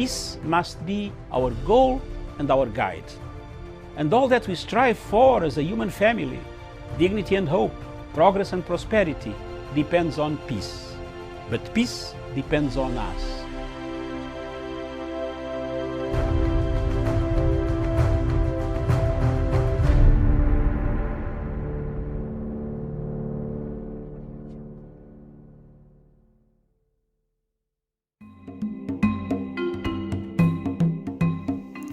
peace must be our goal and our guide. And all that we strive for as a human family, dignity and hope, progress and prosperity, depends on peace. But peace depends on us.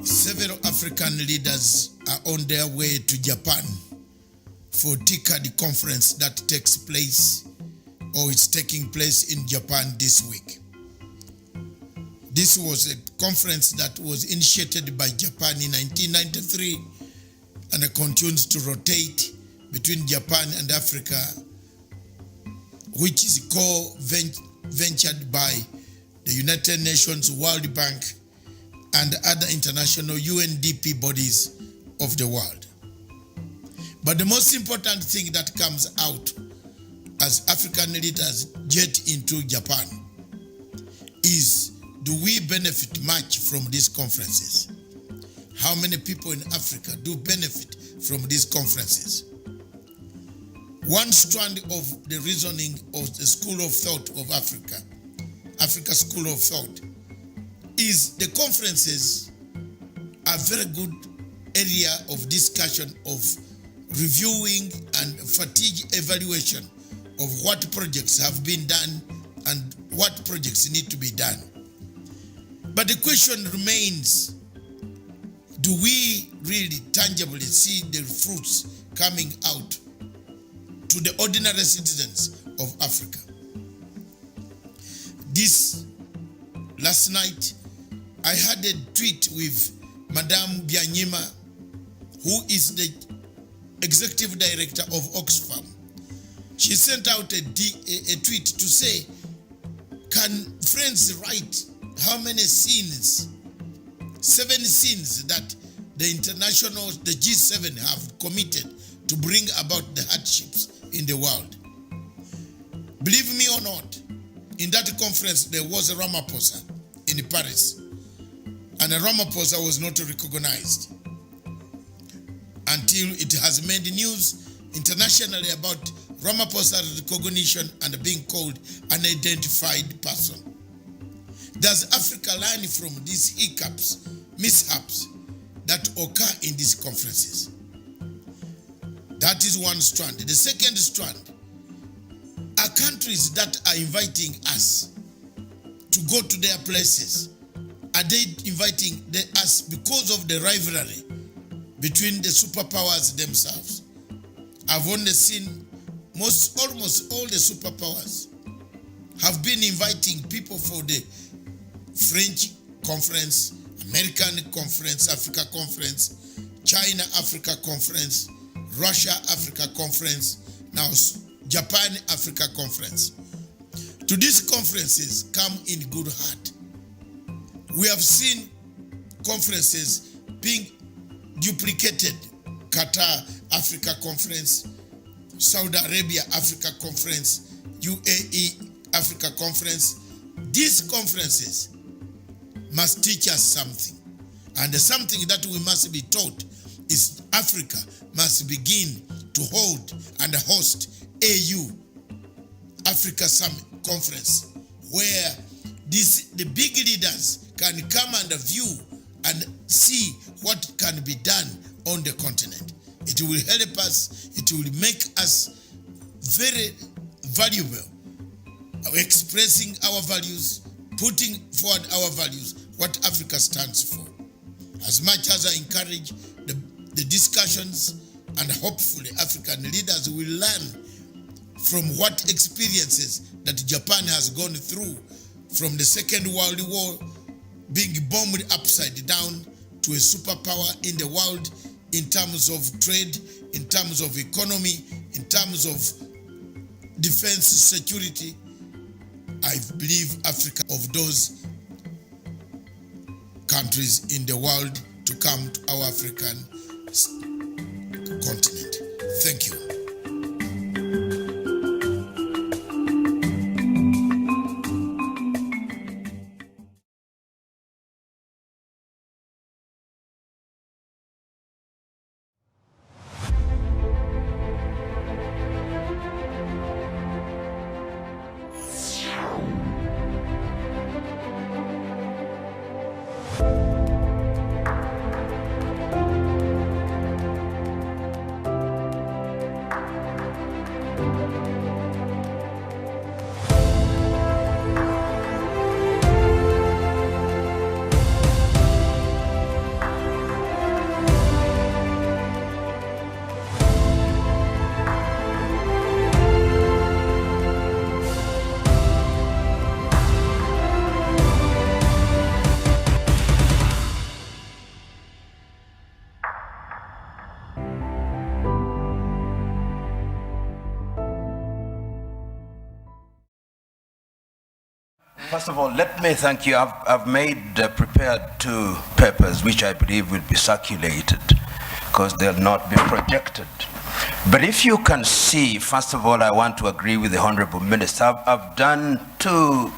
Several African leaders are on their way to Japan for TOPICAL conference that takes place or is taking place in Japan this week. This was a conference that was initiated by Japan in 1993 and it continues to rotate between Japan and Africa, which is co-ventured by the United Nations, World Bank, and other international UNDP bodies of the world. But the most important thing that comes out as African leaders jet into Japan is, do we benefit much from these conferences? How many people in Africa do benefit from these conferences? One strand of the reasoning of the School of Thought of Africa, Africa School of Thought, is the conferences are very good area of discussion, of reviewing and fatigue evaluation of what projects have been done and what projects need to be done. But the question remains, do we really tangibly see the fruits coming out to the ordinary citizens of Africa? This last night, I had a tweet with Madame Byanyima, who is the executive director of Oxfam. She sent out a tweet to say, can friends write how many sins, 7 sins that the G7 have committed to bring about the hardships in the world? Believe me or not, in that conference there was a Ramaphosa in Paris, and a Ramaphosa was not recognized until it has made news internationally about Ramaphosa's recognition and being called an identified person. Does Africa learn from these hiccups, mishaps that occur in these conferences? That is one strand. The second strand are countries that are inviting us to go to their places. Are they inviting us because of the rivalry between the superpowers themselves? I've only seen almost all the superpowers have been inviting people for the French conference, American conference, Africa conference, China Africa conference, Russia Africa conference, now Japan Africa conference. To these conferences come in good heart. We have seen conferences being duplicated. Qatar Africa Conference, Saudi Arabia Africa Conference, UAE Africa Conference. These conferences must teach us something. And the something that we must be taught is Africa must begin to hold and host AU, Africa Summit Conference, where the big leaders can come and view and see what can be done on the continent. It will help us, it will make us very valuable, expressing our values, putting forward our values, what Africa stands for. As much as I encourage the discussions, and hopefully African leaders will learn from what experiences that Japan has gone through, from the Second World War, being bombed upside down to a superpower in the world in terms of trade, in terms of economy, in terms of defense security. I believe Africa of those countries in the world to come to our African continent. Thank you. First of all, let me thank you. I've prepared 2 papers which I believe will be circulated because they'll not be projected. But if you can see, first of all, I want to agree with the Honorable Minister. I've done 2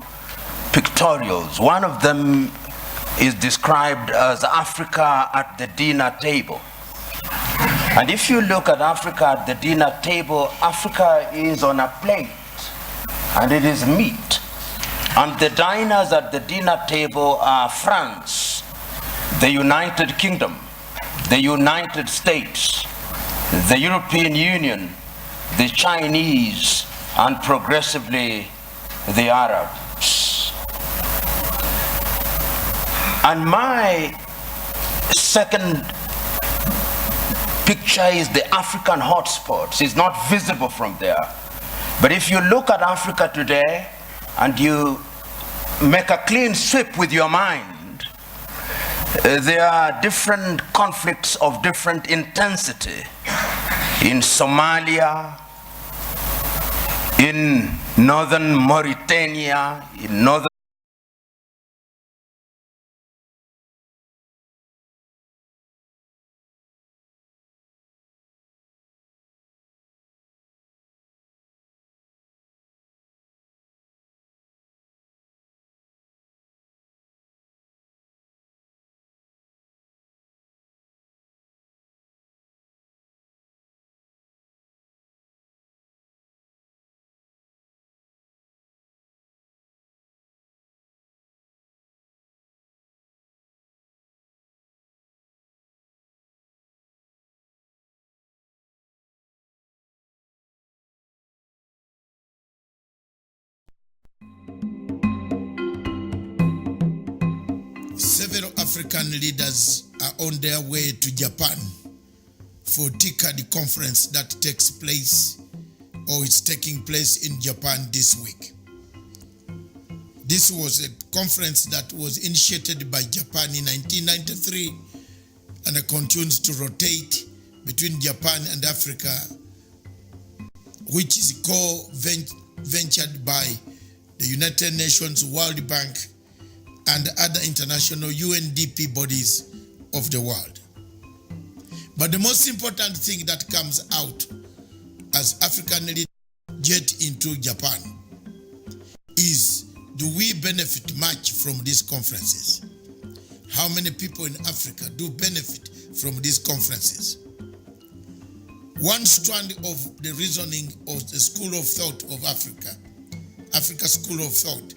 pictorials. One of them is described as Africa at the dinner table. And if you look at Africa at the dinner table, Africa is on a plate and it is meat. And the diners at the dinner table are France, the United Kingdom, the United States, the European Union, the Chinese, and progressively the Arabs. And my second picture is the African hotspots. It's not visible from there. But if you look at Africa today and you make a clean sweep with your mind, there are different conflicts of different intensity in Somalia, in northern Mauritania, in northern Several African leaders are on their way to Japan for TICAD conference that takes place or is taking place in Japan this week. This was a conference that was initiated by Japan in 1993 and it continues to rotate between Japan and Africa, which is co-ventured by the United Nations, World Bank, and other international UNDP bodies of the world. But the most important thing that comes out as African leaders jet into Japan is, do we benefit much from these conferences? How many people in Africa do benefit from these conferences? One strand of the reasoning of the School of Thought of Africa, Africa School of Thought,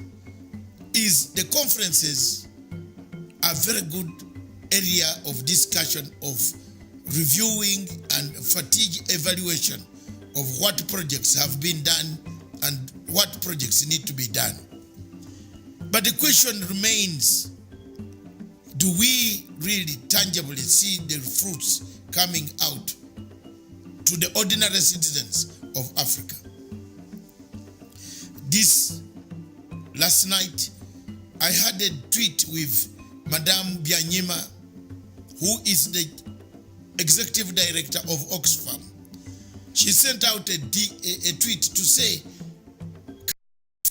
is the conferences are very good area of discussion, of reviewing and fatigue evaluation of what projects have been done and what projects need to be done. But the question remains, do we really tangibly see the fruits coming out to the ordinary citizens of Africa? This last night, I had a tweet with Madame Byanyima, who is the executive director of Oxfam. She sent out a tweet to say,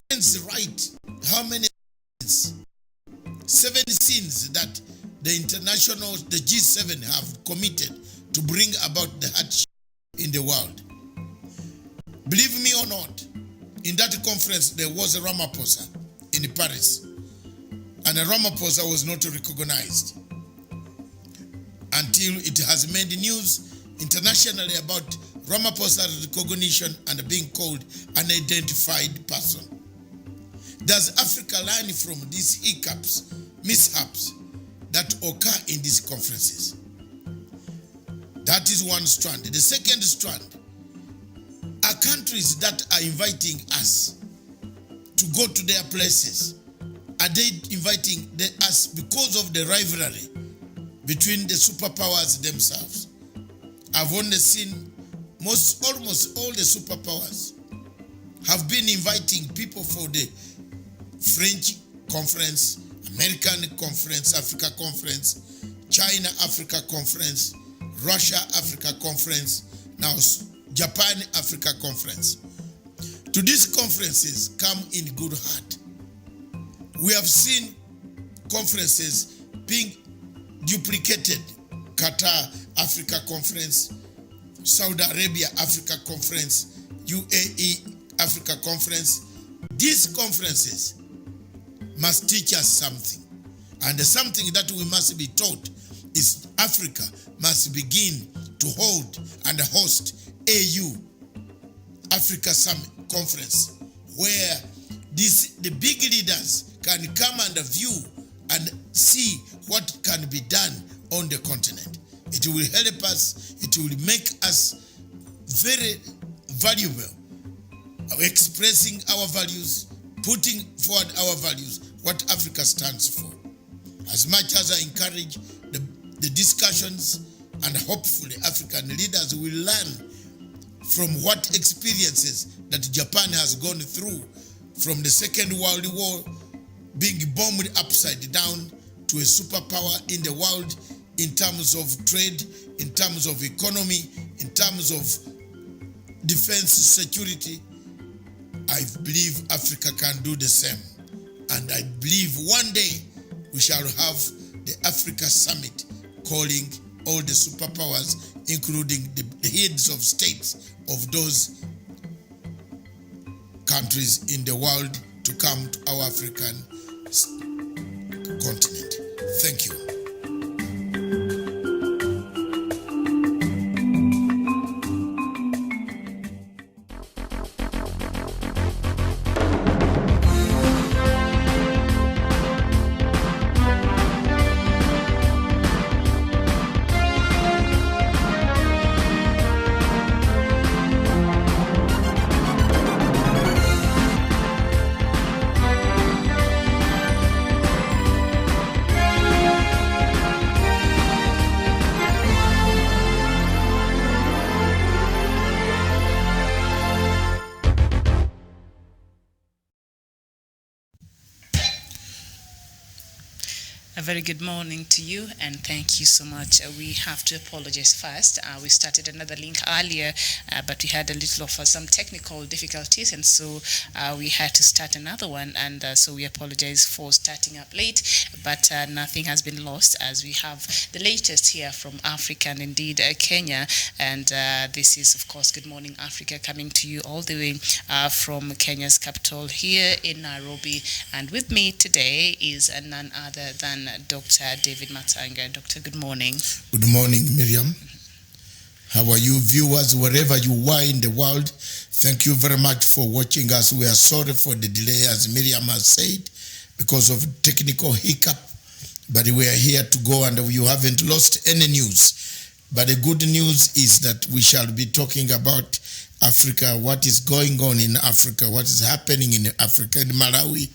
friends, write how many sins, 7 sins that the G7 have committed to bring about the hardship in the world. Believe me or not, in that conference there was a Ramaphosa in Paris, and a Ramaphosa was not recognized until it has made news internationally about Ramaphosa's recognition and being called an identified person. Does Africa learn from these hiccups, mishaps that occur in these conferences? That is one strand. The second strand are countries that are inviting us to go to their places. Are they inviting us because of the rivalry between the superpowers themselves? I've only seen almost all the superpowers have been inviting people for the French conference, American conference, Africa conference, China Africa conference, Russia Africa conference, now Japan Africa conference. To these conferences come in good heart. We have seen conferences being duplicated. Qatar Africa Conference, Saudi Arabia Africa Conference, UAE Africa Conference. These conferences must teach us something. And something that we must be taught is Africa must begin to hold and host AU, Africa Summit Conference, where the big leaders can come and view and see what can be done on the continent. It will help us, it will make us very valuable, expressing our values, putting forward our values, what Africa stands for. As much as I encourage the discussions, and hopefully African leaders will learn from what experiences that Japan has gone through, from the Second World War, being bombed upside down to a superpower in the world in terms of trade, in terms of economy, in terms of defense security. I believe Africa can do the same. And I believe one day we shall have the Africa Summit calling all the superpowers, including the heads of states of those countries in the world, to come to our African continent. Thank you. A very good morning to you, and thank you so much. We have to apologize first. We started another link earlier, but we had a little of some technical difficulties, and so we had to start another one, and so we apologize for starting up late, but nothing has been lost, as we have the latest here from Africa and indeed Kenya, and this is, of course, Good Morning Africa, coming to you all the way from Kenya's capital here in Nairobi, and with me today is none other than Dr. David Matanga. Doctor, good morning. Good morning, Miriam. How are you, viewers, wherever you are in the world? Thank you very much for watching us. We are sorry for the delay, as Miriam has said, because of technical hiccup. But we are here to go, and you haven't lost any news. But the good news is that we shall be talking about Africa, what is going on in Africa, what is happening in Africa. In Malawi,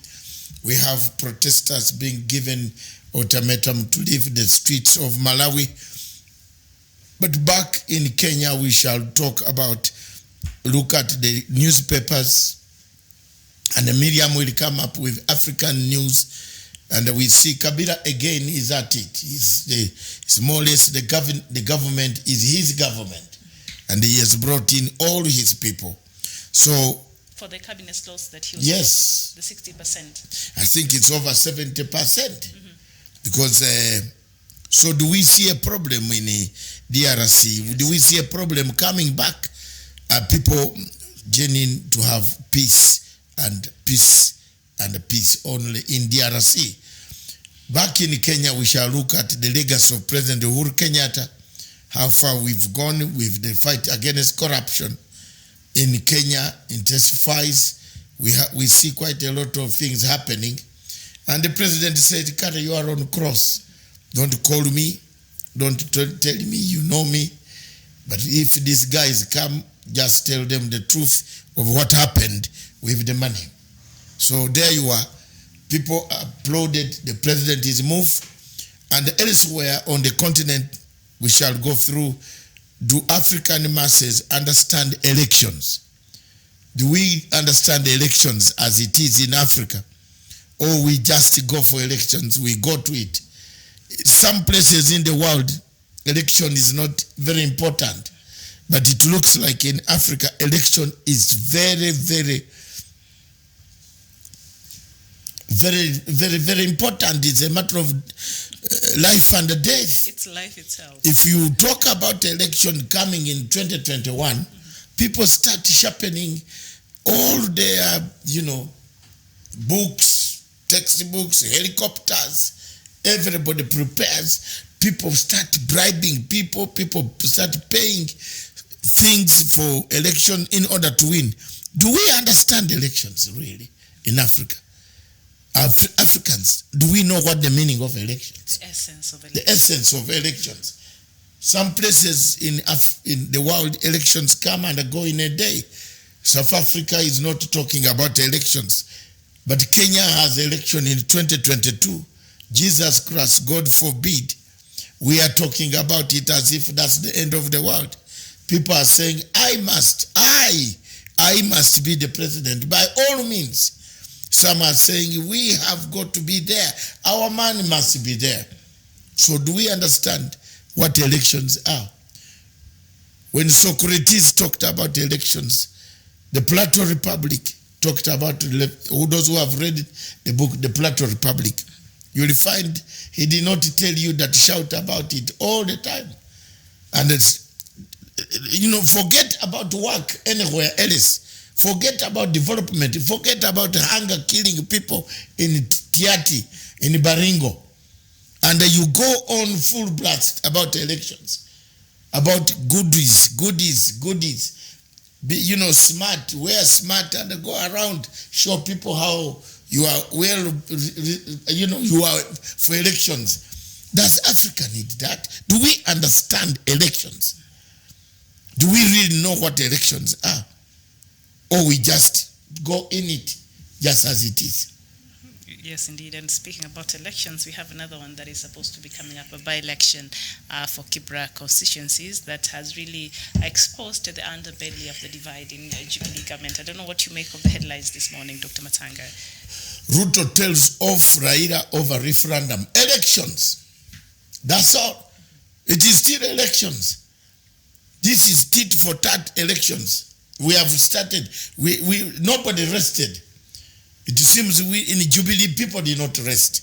we have protesters being given ultimatum to leave the streets of Malawi. But back in Kenya, we shall talk about, look at the newspapers, and Miriam will come up with African news, and we see Kabila again is at it. It's more or less the government is his government, and he has brought in all his people. So for the cabinet loss that he was, yes, the 60%. I think it's over 70%. Because, so do we see a problem in DRC? Yes. Do we see a problem coming back? People yearning to have peace and peace only in DRC. Back in Kenya, we shall look at the legacy of President Uhuru Kenyatta, how far we've gone with the fight against corruption. In Kenya intensifies. We see quite a lot of things happening. And the president said, Carter, you are on cross. Don't call me. Don't tell me you know me. But if these guys come, just tell them the truth of what happened with the money. So there you are. People applauded the president's move. And elsewhere on the continent, we shall go through, do African masses understand elections? Do we understand elections as it is in Africa? Or we just go for elections, we go to it? Some places in the world, election is not very important. But it looks like in Africa, election is very, very, Very, very, very important. It's a matter of life and death. It's life itself. If you talk about election coming in 2021, people start sharpening all their, books, textbooks, helicopters. Everybody prepares. People start bribing people. People start paying things for election in order to win. Do we understand elections really in Africa? Africans, do we know what the meaning of elections? The essence of elections. The essence of elections. Some places in the world, elections come and go in a day. South Africa is not talking about elections. But Kenya has election in 2022. Jesus Christ, God forbid. We are talking about it as if that's the end of the world. People are saying, I must be the president by all means. Some are saying, we have got to be there. Our man must be there. So do we understand what elections are? When Socrates talked about elections, the Plato Republic talked about, those who have read the book, the Plato Republic, you will find he did not tell you that shout about it all the time. And it's, forget about work anywhere else. Forget about development. Forget about hunger killing people in Tiati, in Baringo. And you go on full blast about elections, about goodies. Be, smart, wear smart, and go around, show people how you are you are for elections. Does Africa need that? Do we understand elections? Do we really know what elections are? Or we just go in it just as it is? Yes, indeed. And speaking about elections, we have another one that is supposed to be coming up, a by-election for Kibra constituencies that has really exposed the underbelly of the divide in Jubilee government. I don't know what you make of the headlines this morning, Dr. Matanga. Ruto tells off Raila over referendum. Elections. That's all. It is still elections. This is tit for tat elections. We have started. Nobody rested. It seems in Jubilee, people did not rest.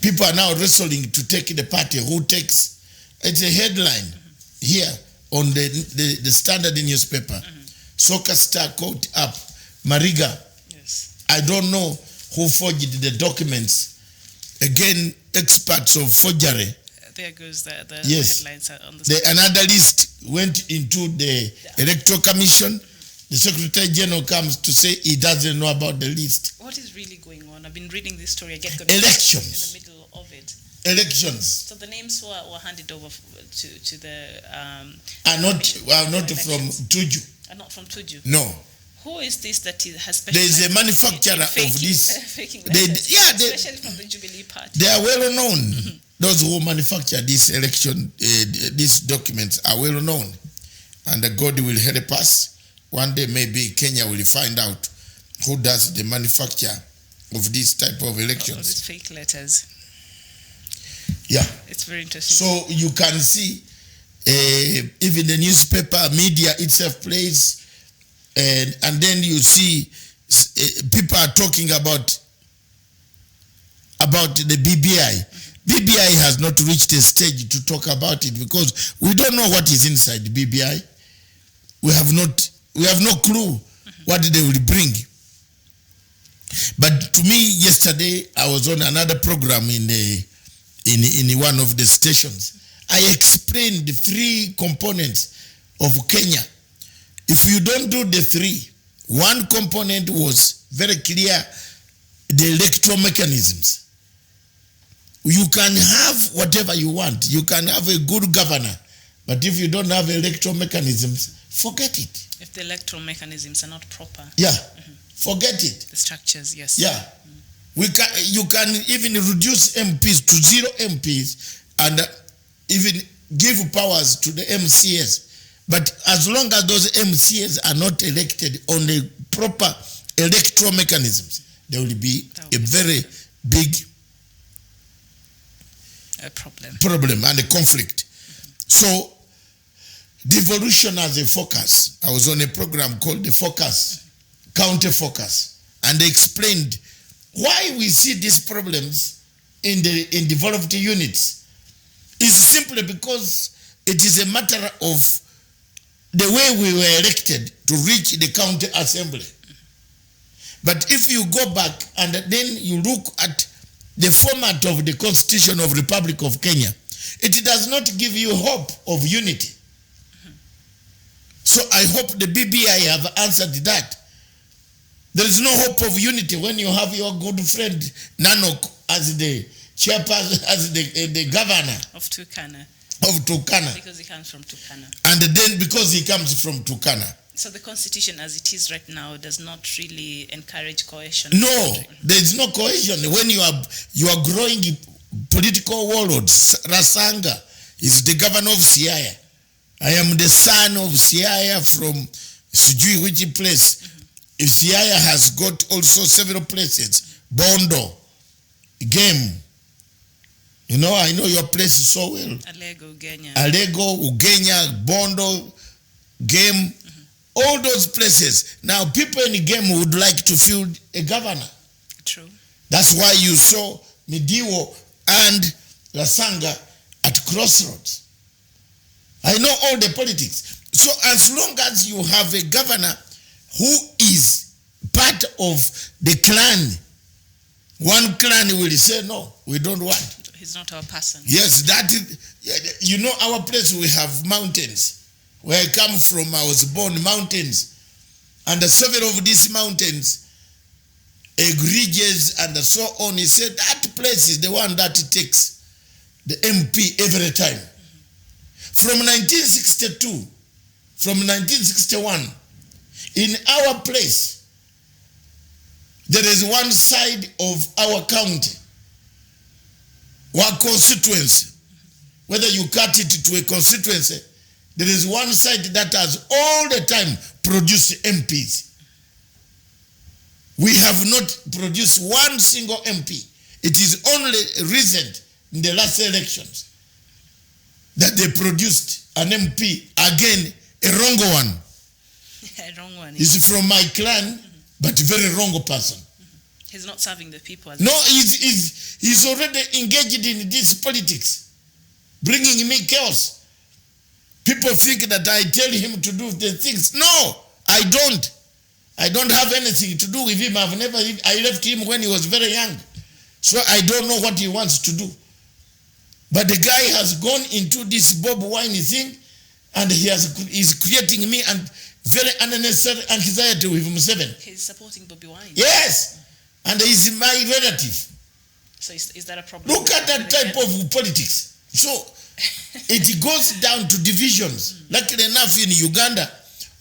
People are now wrestling to take the party. Who takes? It's a headline here on the Standard newspaper. Soccer star caught up. Mariga. Yes. I don't know who forged the documents. Again, experts of forgery. There goes the yes. headlines on the Another list went into the Electoral Commission. The Secretary General comes to say he doesn't know about the list. What is really going on? I've been reading this story. I get elections. In the middle of it. Elections. So the names were handed over to the are not from Tuju. Are not from Tuju. No. Who is this that has there is a manufacturer of this? Especially from the Jubilee Party. They are well known. Those who manufacture this election, these documents are well known. And God will help us. One day maybe Kenya will find out who does the manufacture of this type of elections. These fake letters. Yeah. It's very interesting. So you can see even the newspaper, media itself plays, and then you see people are talking about the BBI. BBI has not reached a stage to talk about it because we don't know what is inside the BBI. We have no clue what they will bring. But to me, yesterday I was on another program in one of the stations. I explained the three components of Kenya. If you don't do the three, one component was very clear, the electoral mechanisms. You can have whatever you want. You can have a good governor. But if you don't have electoral mechanisms, forget it. If the electoral mechanisms are not proper. Yeah, forget it. The structures, yes. Yeah. You can even reduce MPs to 0 MPs and even give powers to the MCS. But as long as those MCS are not elected on the proper electoral mechanisms, there will be a very big problem and a conflict. So, devolution as a focus. I was on a program called The Focus, Counter Focus, and they explained why we see these problems in developed units is simply because it is a matter of the way we were elected to reach the county assembly. But if you go back and then you look at the format of the Constitution of Republic of Kenya, it does not give you hope of unity. So I hope the BBI have answered that. There is no hope of unity when you have your good friend Nanok as the chairperson, as the governor of Turkana. Because he comes from Turkana. And then because he comes from Turkana. So the constitution as it is right now does not really encourage cohesion. No, there is no cohesion. When you are growing political warlords, Rasanga is the governor of Siaya. I am the son of Siaya from Sijui which place. Siaya has got also several places. Bondo, Game. You know, I know your place so well. Alego, Ugenya, Bondo, Game. All those places. Now, people in Game would like to field a governor. True. That's why you saw Midiwo and Lasanga at crossroads. I know all the politics. So as long as you have a governor who is part of the clan, one clan will say, no, we don't want. He's not our person. Yes, that is, you know, our place we have mountains. Where I come from, I was born mountains. And several of these mountains, ridges and so on, he said that place is the one that takes the MP every time. From 1962, from 1961, in our place, there is one side of our county, our constituency, whether you cut it to a constituency, there is one side that has all the time produced MPs. We have not produced one single MP. It is only recent in the last elections that they produced an MP, again, a wrong one. A wrong one. He's from my clan, but a very wrong person. He's not serving the people. No, he's already engaged in this politics, bringing me chaos. People think that I tell him to do the things. No, I don't. I don't have anything to do with him. I left him when he was very young. So I don't know what he wants to do. But the guy has gone into this Bob Wine thing, and he's creating me and very unnecessary anxiety with Museveni. He's supporting Bobby Wine. Yes, and he's my relative. So is that a problem? Look at that type of politics. So it goes down to divisions. Luckily enough, in Uganda,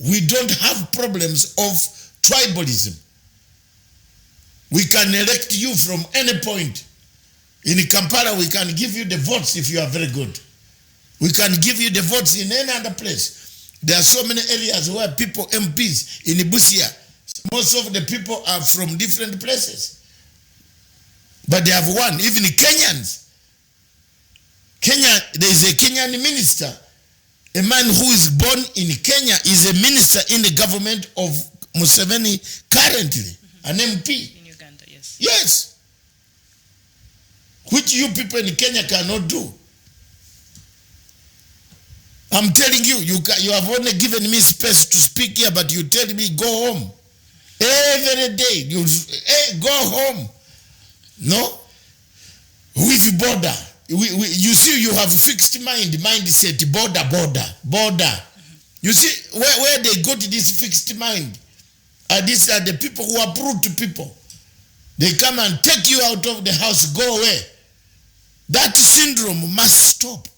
we don't have problems of tribalism. We can elect you from any point. In Kampala, we can give you the votes if you are very good. We can give you the votes in any other place. There are so many areas where people, MPs, in Busia, most of the people are from different places. But they have won. Even Kenyans. Kenya, there is a Kenyan minister. A man who is born in Kenya is a minister in the government of Museveni currently, an MP. In Uganda, yes. Yes. Which you people in Kenya cannot do. I'm telling you, you have only given me space to speak here, but you tell me go home. Every day, go home. No? With border. You see, you have fixed mindset, border. You see, where they got this fixed mind, these are the people who are brutal people. They come and take you out of the house, go away. That syndrome must stop.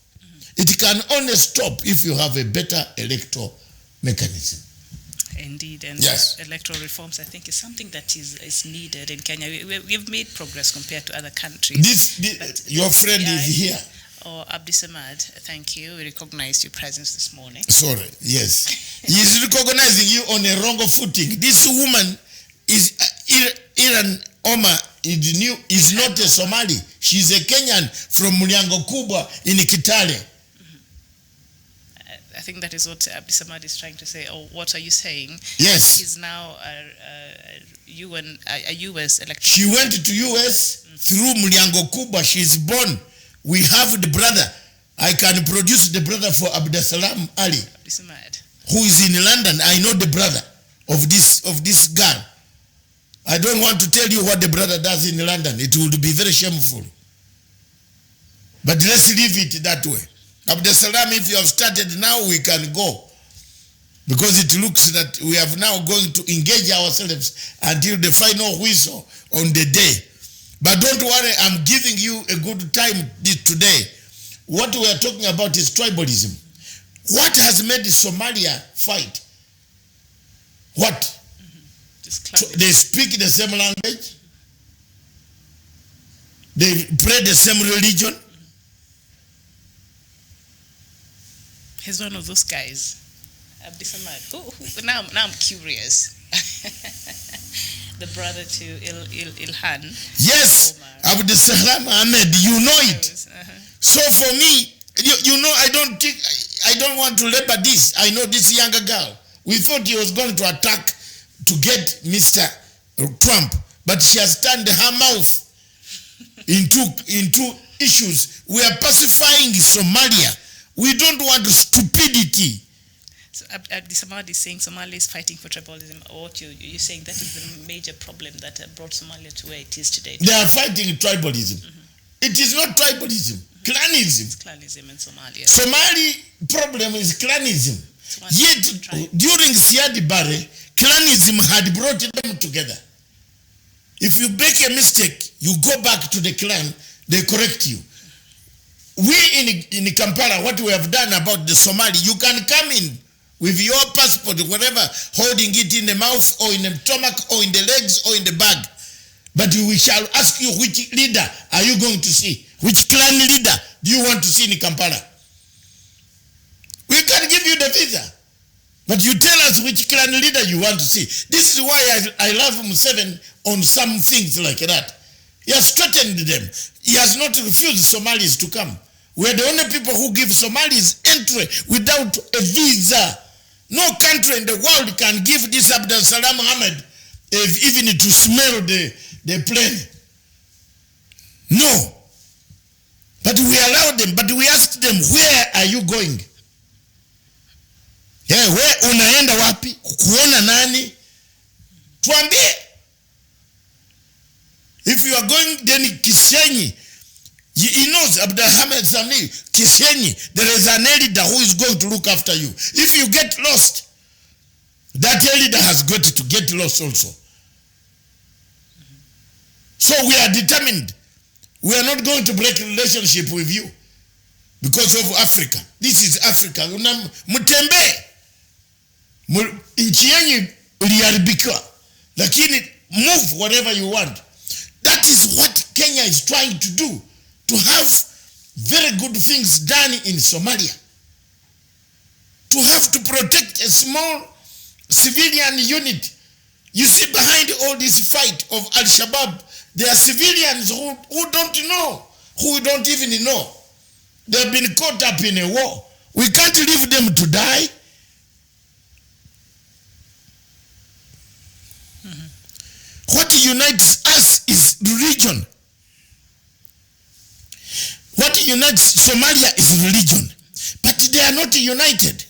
It can only stop if you have a better electoral mechanism. Indeed, and yes. Electoral reforms, I think, is something that is needed in Kenya. We've made progress compared to other countries. Your friend is here. Or Abdi Samad, thank you. We recognize your presence this morning. Sorry, yes. He is recognizing you on a wrong footing. This woman is Iran Omar is not a Somali. She's a Kenyan from Mulyango Kubwa in Kitale. think that is what Abdisamad is trying to say. Or what are you saying? Yes. He's now a U.S. elected. She went to U.S. through Mulyango Kubwa. She's born. We have the brother. I can produce the brother for Abdisalam Ali, Abdisamad, who is in London. I know the brother of this girl. I don't want to tell you what the brother does in London. It would be very shameful. But let's leave it that way. Abdisalam, if you have started now, we can go. Because it looks that we are now going to engage ourselves until the final whistle on the day. But don't worry, I'm giving you a good time today. What we are talking about is tribalism. What has made Somalia fight? What? They speak the same language. They pray the same religion. He's one of those guys. Abdisamad. Now I'm curious. The brother to Ilhan. Yes, Abdisalam Ahmed, you know it. So for me, you know, I don't want to labor this. I know this younger girl. We thought he was going to attack to get Mr. Trump, but she has turned her mouth into issues. We are pacifying Somalia. We don't want stupidity. So Abdisamad is saying Somalia is fighting for tribalism. Or what you're saying that is the major problem that brought Somalia to where it is today. They are fighting tribalism. It is not tribalism. Clanism. It's clanism in Somalia. Somali problem is clanism. Yet during Siad Barre, clanism had brought them together. If you make a mistake, you go back to the clan, they correct you. We in Kampala, what we have done about the Somali, you can come in with your passport, whatever, holding it in the mouth or in the stomach or in the legs or in the bag. But we shall ask you which leader are you going to see? Which clan leader do you want to see in Kampala? We can give you the visa. But you tell us which clan leader you want to see. This is why I love Museveni on some things like that. He has straightened them. He has not refused Somalis to come. We are the only people who give Somalis entry without a visa. No country in the world can give this Abdisalam Ahmed even to smell the plane. No. But we allow them, but we ask them, where are you going? Yeah, where unaenda wapi? Kuona nani? Tuambie. If you are going, then Kisenyi, he knows Abdisalam Sami, Kisenyi, there is an elder who is going to look after you. If you get lost, that elder has got to get lost also. So we are determined. We are not going to break relationship with you because of Africa. This is Africa. Mutembe. Nchi yenyu iliharibika. Lakini move whatever you want. That is what Kenya is trying to do. To have very good things done in Somalia. To have to protect a small civilian unit. You see, behind all this fight of Al-Shabaab, there are civilians who don't know, who don't even know. They've been caught up in a war. We can't leave them to die. What unites us is religion. What unites Somalia is religion. But they are not united.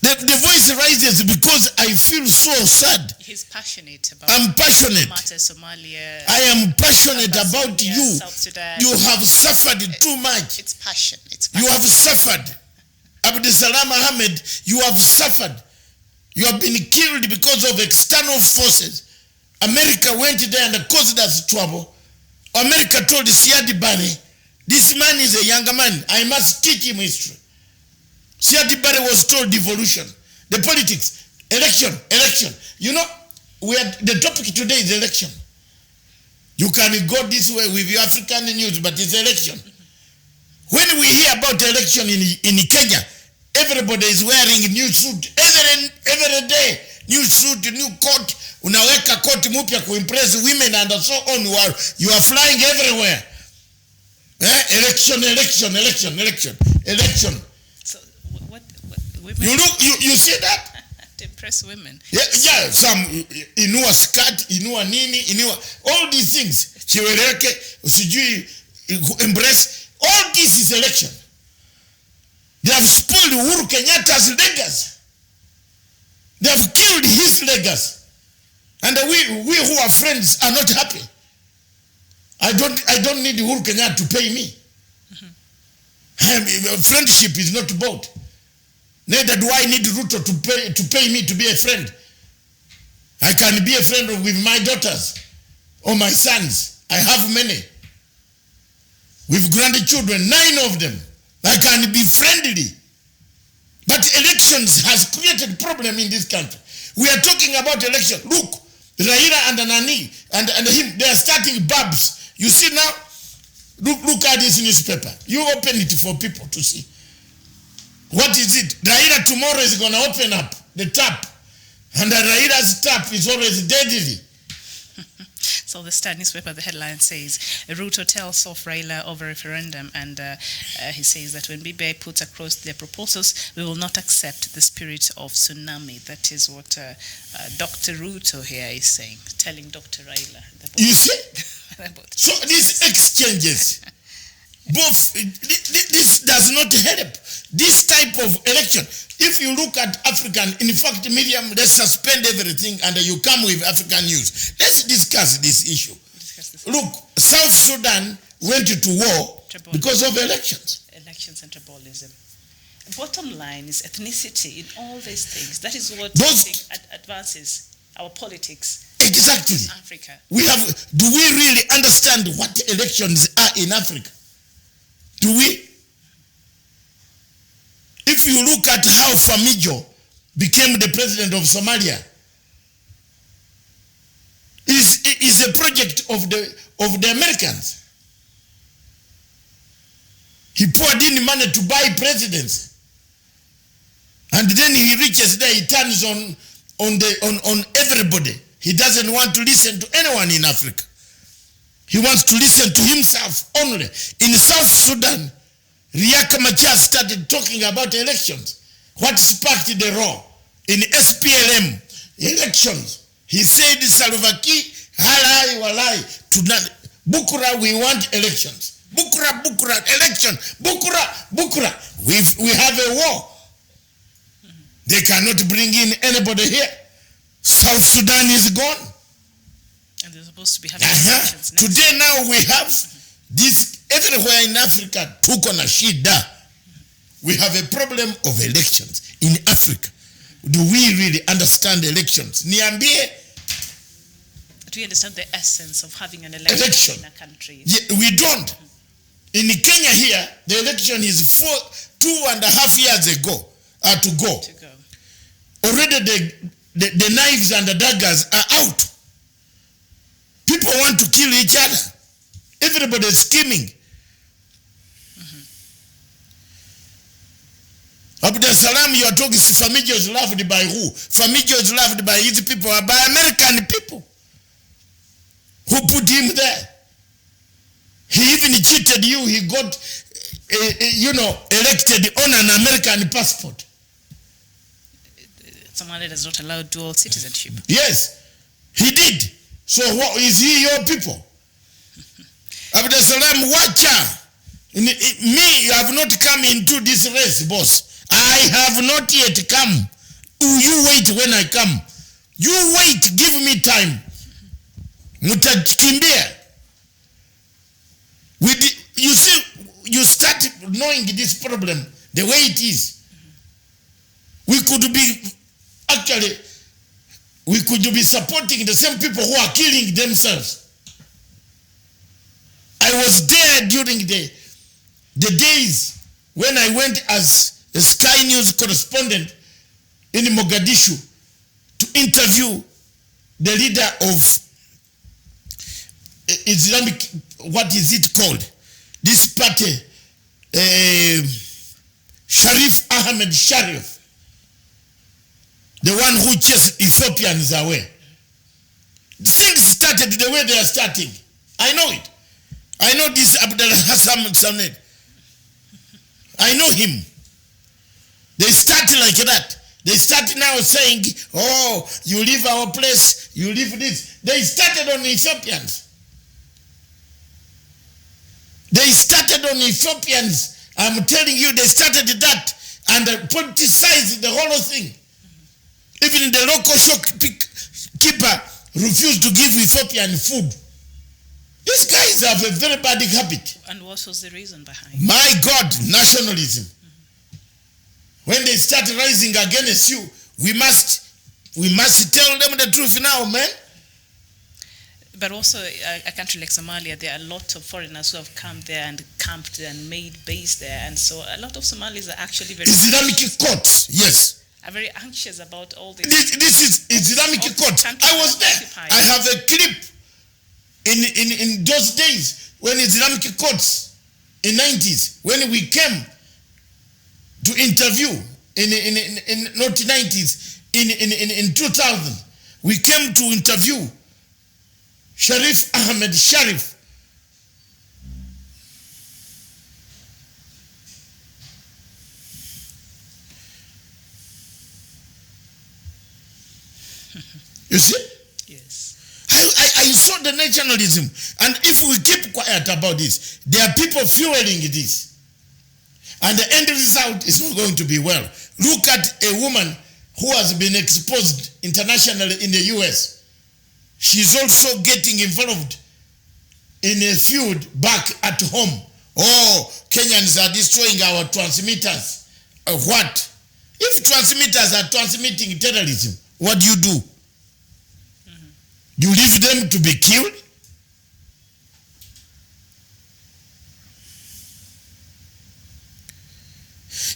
The voice rises because I feel so sad. He's passionate about I'm passionate. Somalia. I am passionate about Somalia, you. South Sudan. You have suffered too much. It's passion. You have suffered. Abdisalam Ahmed, you have suffered. You have been killed because of external forces. America went there and caused us trouble. America told Siad Barre, this man is a younger man. I must teach him history. Siad Barre was told devolution. The politics, election. You know, the topic today is election. You can go this way with your African news, but it's election. When we hear about election in Kenya, everybody is wearing a new suit. Every day, new suit, new coat, unaweka koti mpya kuimpress women and so on, you are flying everywhere. Election. So what women? You see that? To impress women. Yeah, some inua skirt, inua nini, inua all these things. Chiwereke, usijui embrace. All this is election. They have spoiled Uhuru Kenyatta's legacy. They have killed his legacy. And we who are friends are not happy. I don't need Uhuru Kenyatta to pay me. Friendship is not bought. Neither do I need Ruto to pay me to be a friend. I can be a friend with my daughters or my sons. I have many. With grandchildren, 9 of them. I can be friendly. But elections has created problem in this country. We are talking about election. Look, Raila and Nani and him, they are starting babs. You see now? Look at this newspaper. You open it for people to see. What is it? Raila tomorrow is going to open up the tap. And Raila's tap is always deadly. So the Star newspaper, the headline says, Ruto tells off Raila over referendum, and he says that when BBI puts across their proposals, we will not accept the spirit of tsunami. That is what Dr. Ruto here is saying, telling Dr. Raila. You see? So these exchanges, both, this does not help. This type of election, if you look at African, in fact, Miriam, let's suspend everything and you come with African news. Let's discuss this issue. Look, South Sudan went to war because of elections. Elections and tribalism. Bottom line is ethnicity in all these things. That is what advances our politics. Exactly. In Africa. Do we really understand what elections are in Africa? Do we? If you look at how Famijo became the president of Somalia, is a project of the Americans. He poured in money to buy presidents, and then he reaches there, he turns on everybody. He doesn't want to listen to anyone in Africa. He wants to listen to himself only. In South Sudan, Riek Machar started talking about elections. What sparked the roar? In SPLM, elections. He said, Salva Kiir, halai walai, Bukura, we want elections. Bukura, election. Bukura. We have a war. They cannot bring in anybody here. South Sudan is gone. And they're supposed to be having elections next Today now we have this everywhere in Africa. Tuko na shida. We have a problem of elections in Africa. Do we really understand elections? Niambie. Do we understand the essence of having an election in a country? Yeah, we don't. In Kenya here, the election is 2.5 years ago to go. Already the knives and the daggers are out. People want to kill each other. Everybody is scheming. Abdul Salam, you are talking, Famijo is loved by who? Famijo is loved by his people, by American people who put him there. He even cheated you. He got, elected on an American passport. Someone that is not allowed dual citizenship. Yes, he did. So what is he your people? Abdul Salam, watcha. Me, you have not come into this race, boss. I have not yet come. You wait when I come. You wait, give me time. Mutakimbia. You see, you start knowing this problem the way it is. We could be supporting the same people who are killing themselves. I was there during the days when I went as a Sky News correspondent in Mogadishu to interview the leader of Islamic, what is it called? This party, Sharif Ahmed Sharif, the one who chased Ethiopians away. Things started the way they are starting. I know it. I know this Abdul Hassan Samed. I know him. They started like that. They started now saying, oh, you leave our place, you leave this. They started on Ethiopians. They started on Ethiopians. I'm telling you, they started that and politicized the whole thing. Even the local shopkeeper refused to give Ethiopian food. These guys have a very bad habit. And what was the reason behind? My God, nationalism. When they start rising against you, we must tell them the truth now, man. But also, a country like Somalia, there are a lot of foreigners who have come there and camped and made base there, and so a lot of Somalis are actually very Islamic courts, yes. Are very anxious about all this. This is Islamic courts. I was there. Occupied. I have a clip in those days when Islamic courts in 90s, when we came to interview in not 90s, in 2000, we came to interview Sharif Ahmed Sharif. You see? Yes. I saw the nationalism, and if we keep quiet about this, there are people fueling this, and the end result is not going to be well. Look at a woman who has been exposed internationally in the US. She's also getting involved in a feud back at home. Oh, Kenyans are destroying our transmitters. What? If transmitters are transmitting terrorism, what do you do? You leave them to be killed?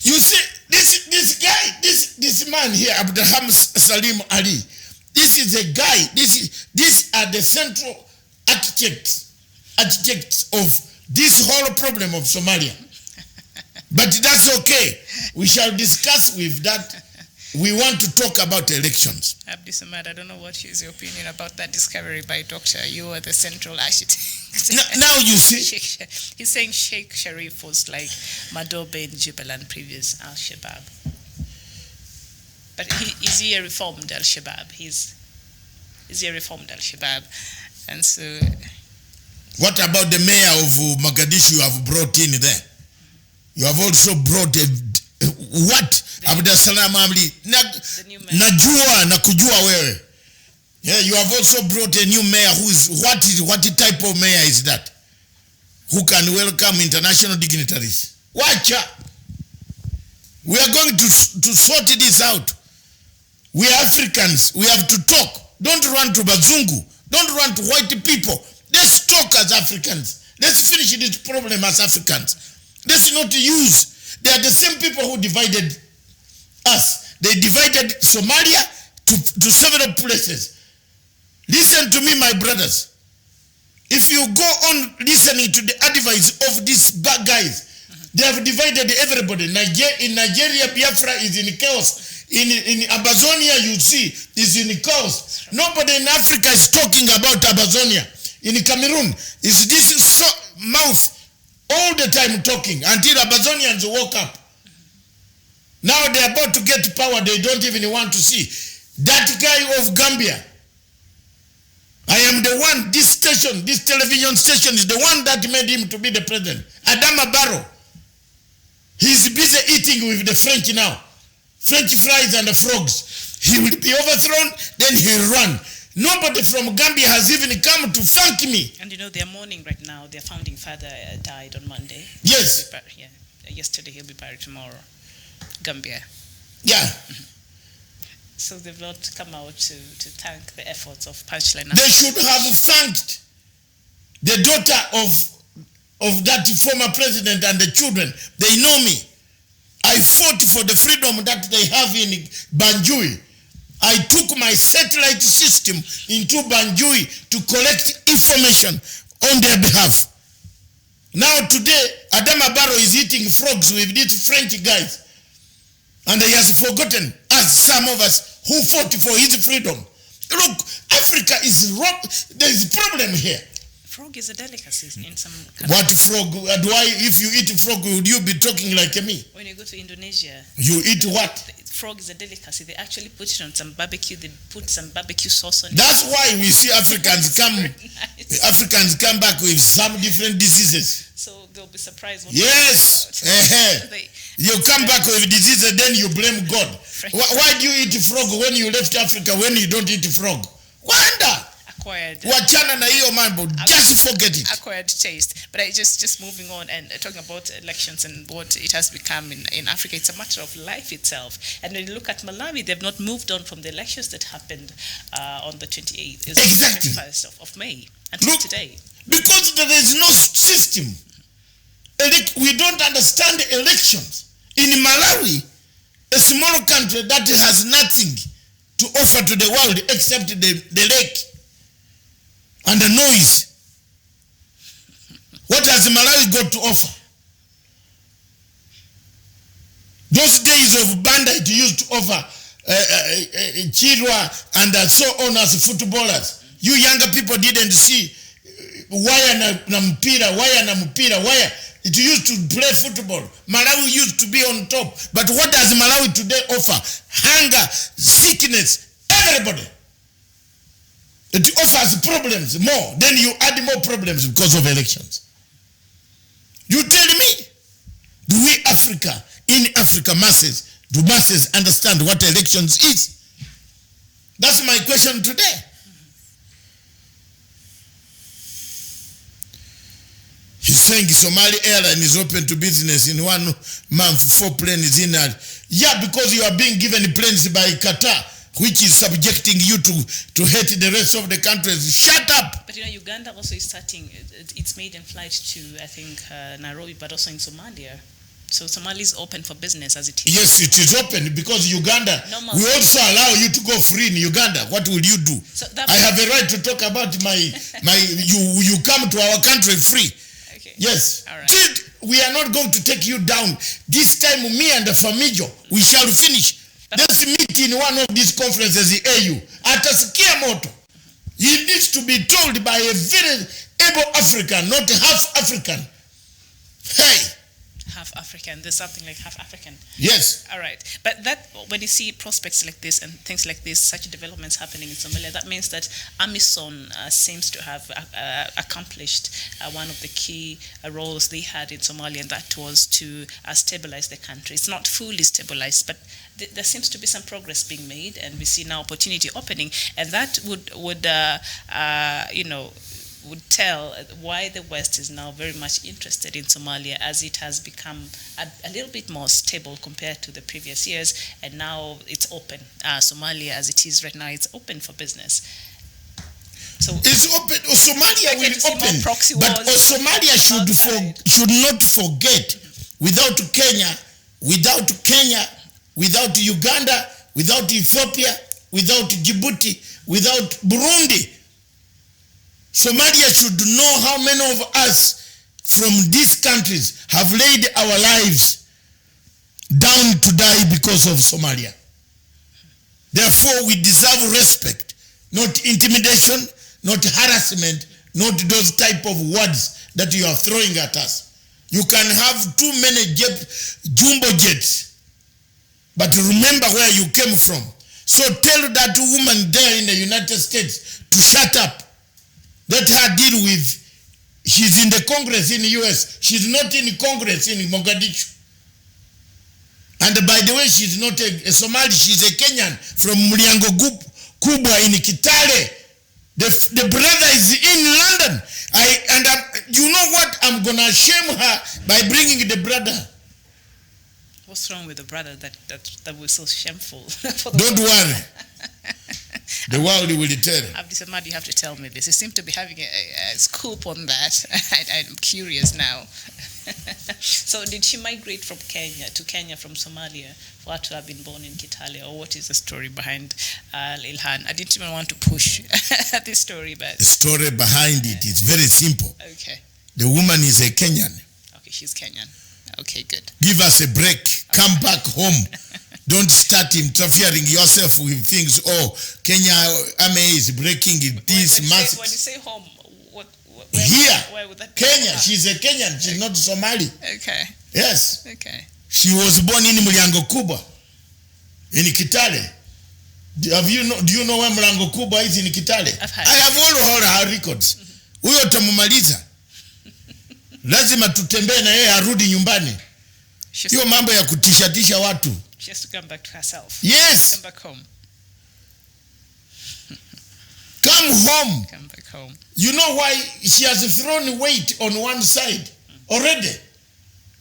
You see, this guy, this man here, Abdulham Salim Ali, this is a guy, these are the central architects of this whole problem of Somalia. But that's okay. We shall discuss with that. We want to talk about elections. Abdi Samad, I don't know what is your opinion about that discovery by Doctor. You are the central architect. Now you see. He's saying Sheikh Sharif was like Madobe in Jubilee and previous Al-Shabaab. But is he a reformed Al-Shabaab? Is he a reformed Al-Shabaab? And so... What about the mayor of Mogadishu you have brought in there? You have also brought what? Abdasalam Amli. Najua na kujua wewe. Yeah, you have also brought a new mayor who is what type of mayor is that? Who can welcome international dignitaries? Watch out. We are going to sort this out. We are Africans. We have to talk. Don't run to Bazungu. Don't run to white people. Let's talk as Africans. Let's finish this problem as Africans. Let's not use. They are the same people who divided us. They divided Somalia to several places. Listen to me, my brothers. If you go on listening to the advice of these bad guys, they have divided everybody. In Nigeria, Biafra is in chaos. In Amazonia, you see, is in chaos. Nobody in Africa is talking about Amazonia. In Cameroon, is this mouth all the time talking until Amazonians woke up. Now they're about to get power, they don't even want to see. That guy of Gambia, I am the one, this television station is the one that made him to be the president. Adama Barrow. He's busy eating with the French now. French fries and the frogs. He will be overthrown, then he'll run. Nobody from Gambia has even come to thank me. And you know, they're mourning right now. Their founding father died on Monday. Yes. Yesterday, he'll be buried tomorrow. Gambia. Yeah. So they've not come out to thank the efforts of Punchline. They should have thanked the daughter of that former president and the children. They know me. I fought for the freedom that they have in Banjul. I took my satellite system into Banjul to collect information on their behalf. Now today, Adama Barrow is eating frogs with these French guys. And he has forgotten us, some of us, who fought for his freedom. Look, Africa is wrong. There is a problem here. Frog is a delicacy in some countries. What frog? If you eat frog, would you be talking like me? When you go to Indonesia, You eat what? frog is a delicacy. They actually put it on some barbecue. They put some barbecue sauce on That's it. why we see Africans come. Nice. Africans come back with some different diseases. So they'll be surprised. What Yes. They- You come back with diseases, then you blame God. Fresh. Why do you eat frog when you left Africa when you don't eat frog? Wonder. acquired Wachana na hiyo mambo. Just forget it. acquired taste. But I just moving on and talking about elections and what it has become in Africa, it's a matter of life itself. And when you look at Malawi, they've not moved on from the elections that happened on the 28th, Exactly. 21st of May until Look, today. because there is no system. We don't understand elections. In Malawi, a small country that has nothing to offer to the world except the lake and the noise. What has Malawi got to offer? Those days of bandit used to offer Chirwa and so on as footballers. You younger people didn't see wire na mpira. It used to play football. Malawi used to be on top. But what does Malawi today offer? Hunger, sickness, everybody. It offers problems more. Then you add more problems because of elections. You tell me, do we in Africa, do masses understand what elections is? That's my question today. He's saying Somali airline is open to business in 1 month, 4 planes in that. Yeah, because you are being given planes by Qatar, which is subjecting you to hate the rest of the countries. Shut up! But Uganda also is starting its maiden flight to, I think, Nairobi, but also in Somalia. So Somalia is open for business as it is. Yes, it is open because Uganda, we also allow you to go free in Uganda. What will you do? So I have a right to talk about you come to our country free. Okay. Yes. All right. Kid, we are not going to take you down. This time, me and the Famijo, we shall finish. Let's meet in one of these conferences in AU. Atasikia moto. He needs to be told by a very able African, not half African. Hey. Half African. There's something like half African. Yes. All right. But that, when you see prospects like this and things like this, such developments happening in Somalia, that means that AMISOM seems to have accomplished one of the key roles they had in Somalia, and that was to stabilize the country. It's not fully stabilized, but there seems to be some progress being made, and we see now opportunity opening, and that would tell why the West is now very much interested in Somalia, as it has become a little bit more stable compared to the previous years, and now it's open. Somalia, as it is right now, it's open for business. So it's open. Somalia will open, but Somalia should not forget, without Kenya, without Uganda, without Ethiopia, without Djibouti, without Burundi, Somalia should know how many of us from these countries have laid our lives down to die because of Somalia. Therefore, we deserve respect, not intimidation, not harassment, not those type of words that you are throwing at us. You can have too many jumbo jets, but remember where you came from. So tell that woman there in the United States to shut up. Let her deal with, she's in the Congress in the US. She's not in Congress in Mogadishu. And by the way, she's not a Somali, she's a Kenyan from Mliango Kubwa in Kitale. The brother is in London. You know what? I'm going to shame her by bringing the brother. What's wrong with the brother that was so shameful? Don't worry. The world will tell. Abdisamad, you have to tell me this. You seem to be having a scoop on that. I'm curious now. So did she migrate from Kenya from Somalia for her to have been born in Kitale, or what is the story behind Ilhan? I didn't even want to push this story, but... The story behind it is very simple. Okay. The woman is a Kenyan. Okay, she's Kenyan. Okay, good. Give us a break. Come back home. Don't start interfering yourself with things. Oh, Kenya army is breaking this massive. When you say home, where would that Kenya, she's a Kenyan, she's not Somali. Okay. Yes. Okay. She was born in Mlango Kubwa, in Kitale. Do you know where Mlango Kubwa is in Kitale? I have all her records. Huyo tamumaliza. Lazima tutembee na yeye arudi nyumbani. Hiyo mambo ya kutishatisha watu. She has to come back to herself. Yes. Come back home. Come home. Come back home. You know why she has thrown weight on one side already?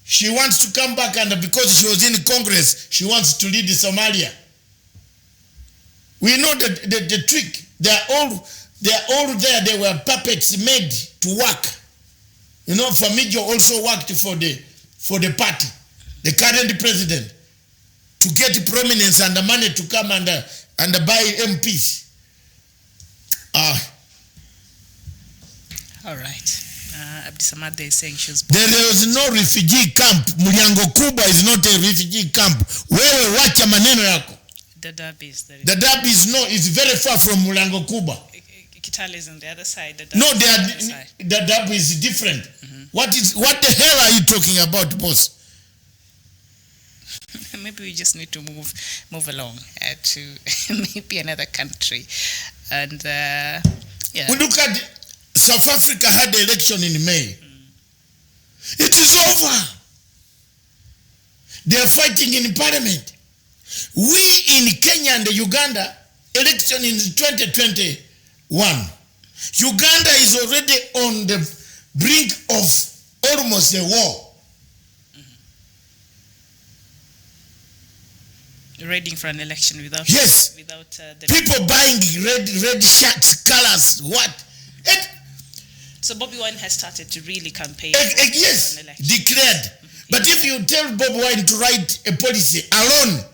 She wants to come back, and because she was in Congress, she wants to lead Somalia. We know the trick. They are all there. They were puppets made to work. You know, Famijo also worked for the party, the current president, to get prominence and the money to come and buy MPs. All right. Abdisamad is saying she was born. There is no refugee camp. Mlango Kubwa is not a refugee camp. Wewe wacha maneno yako. Dadaab is there. Dadaab is very far from Mlango Kubwa. Kitale is on the other side. Dadaab is different. Mm-hmm. What the hell are you talking about, boss? Maybe we just need to move along to maybe another country. And yeah. We look at South Africa had the election in May. It is over. They are fighting in parliament. We in Kenya and Uganda, election in 2021. Uganda is already on the brink of almost a war. Ready for an election without the people buying red shirts, colors, what? So Bobby Wine has started to really campaign. Yes, declared. But if you tell Bobi Wine to write a policy alone,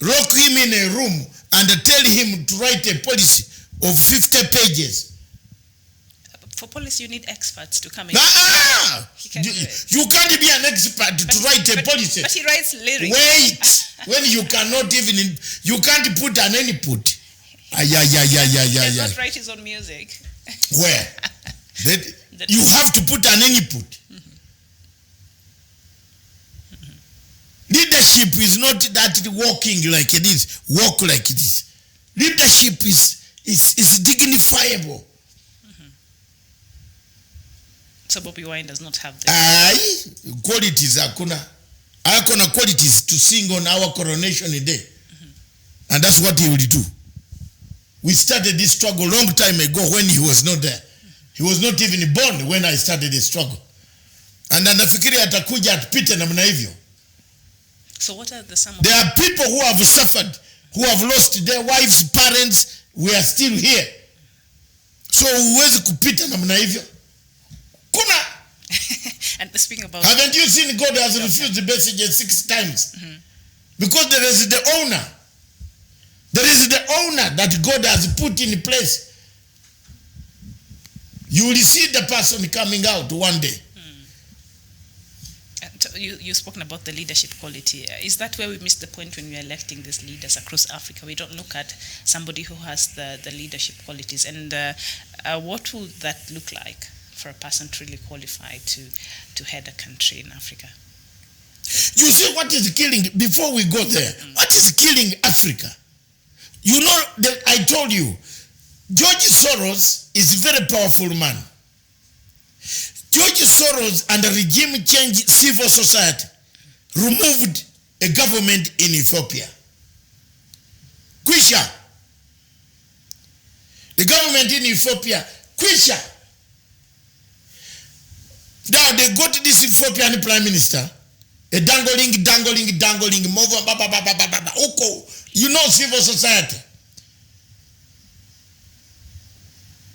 lock him in a room and tell him to write a policy of 50 pages. For policy, you need experts to come in. You can't be an expert to write a policy. But he writes lyrics. Wait, when you cannot even, you can't put an input. He does not write his own music. Where? You have to put an input. Leadership is not that walking like it is, walk like it is. Leadership is dignifiable. So Bobby Wine does not have qualities. Akona qualities to sing on our coronation day. And that's what he will do. We started this struggle long time ago when he was not there. He was not even born when I started the struggle. And anafikiri atakuja atupite namna hivyo. So what are there are people who have suffered, who have lost their wives, parents. We are still here. So huwezi kupita namna hivyo. Kuna. And speaking about, haven't you seen God has refused the messages 6 times? Because there is the owner. There is the owner that God has put in place. You will see the person coming out one day. You've spoken about the leadership quality. Is that where we missed the point when we are electing these leaders across Africa? We don't look at somebody who has the leadership qualities. And what would that look like for a person truly qualified to head a country in Africa? You see what is killing, before we go there, what is killing Africa? You know, I told you, George Soros is a very powerful man. George Soros and the regime change civil society removed a government in Ethiopia. Kwisha. The government in Ethiopia, Kwisha. Now they got this Ethiopian prime minister, a dangling, you know civil society.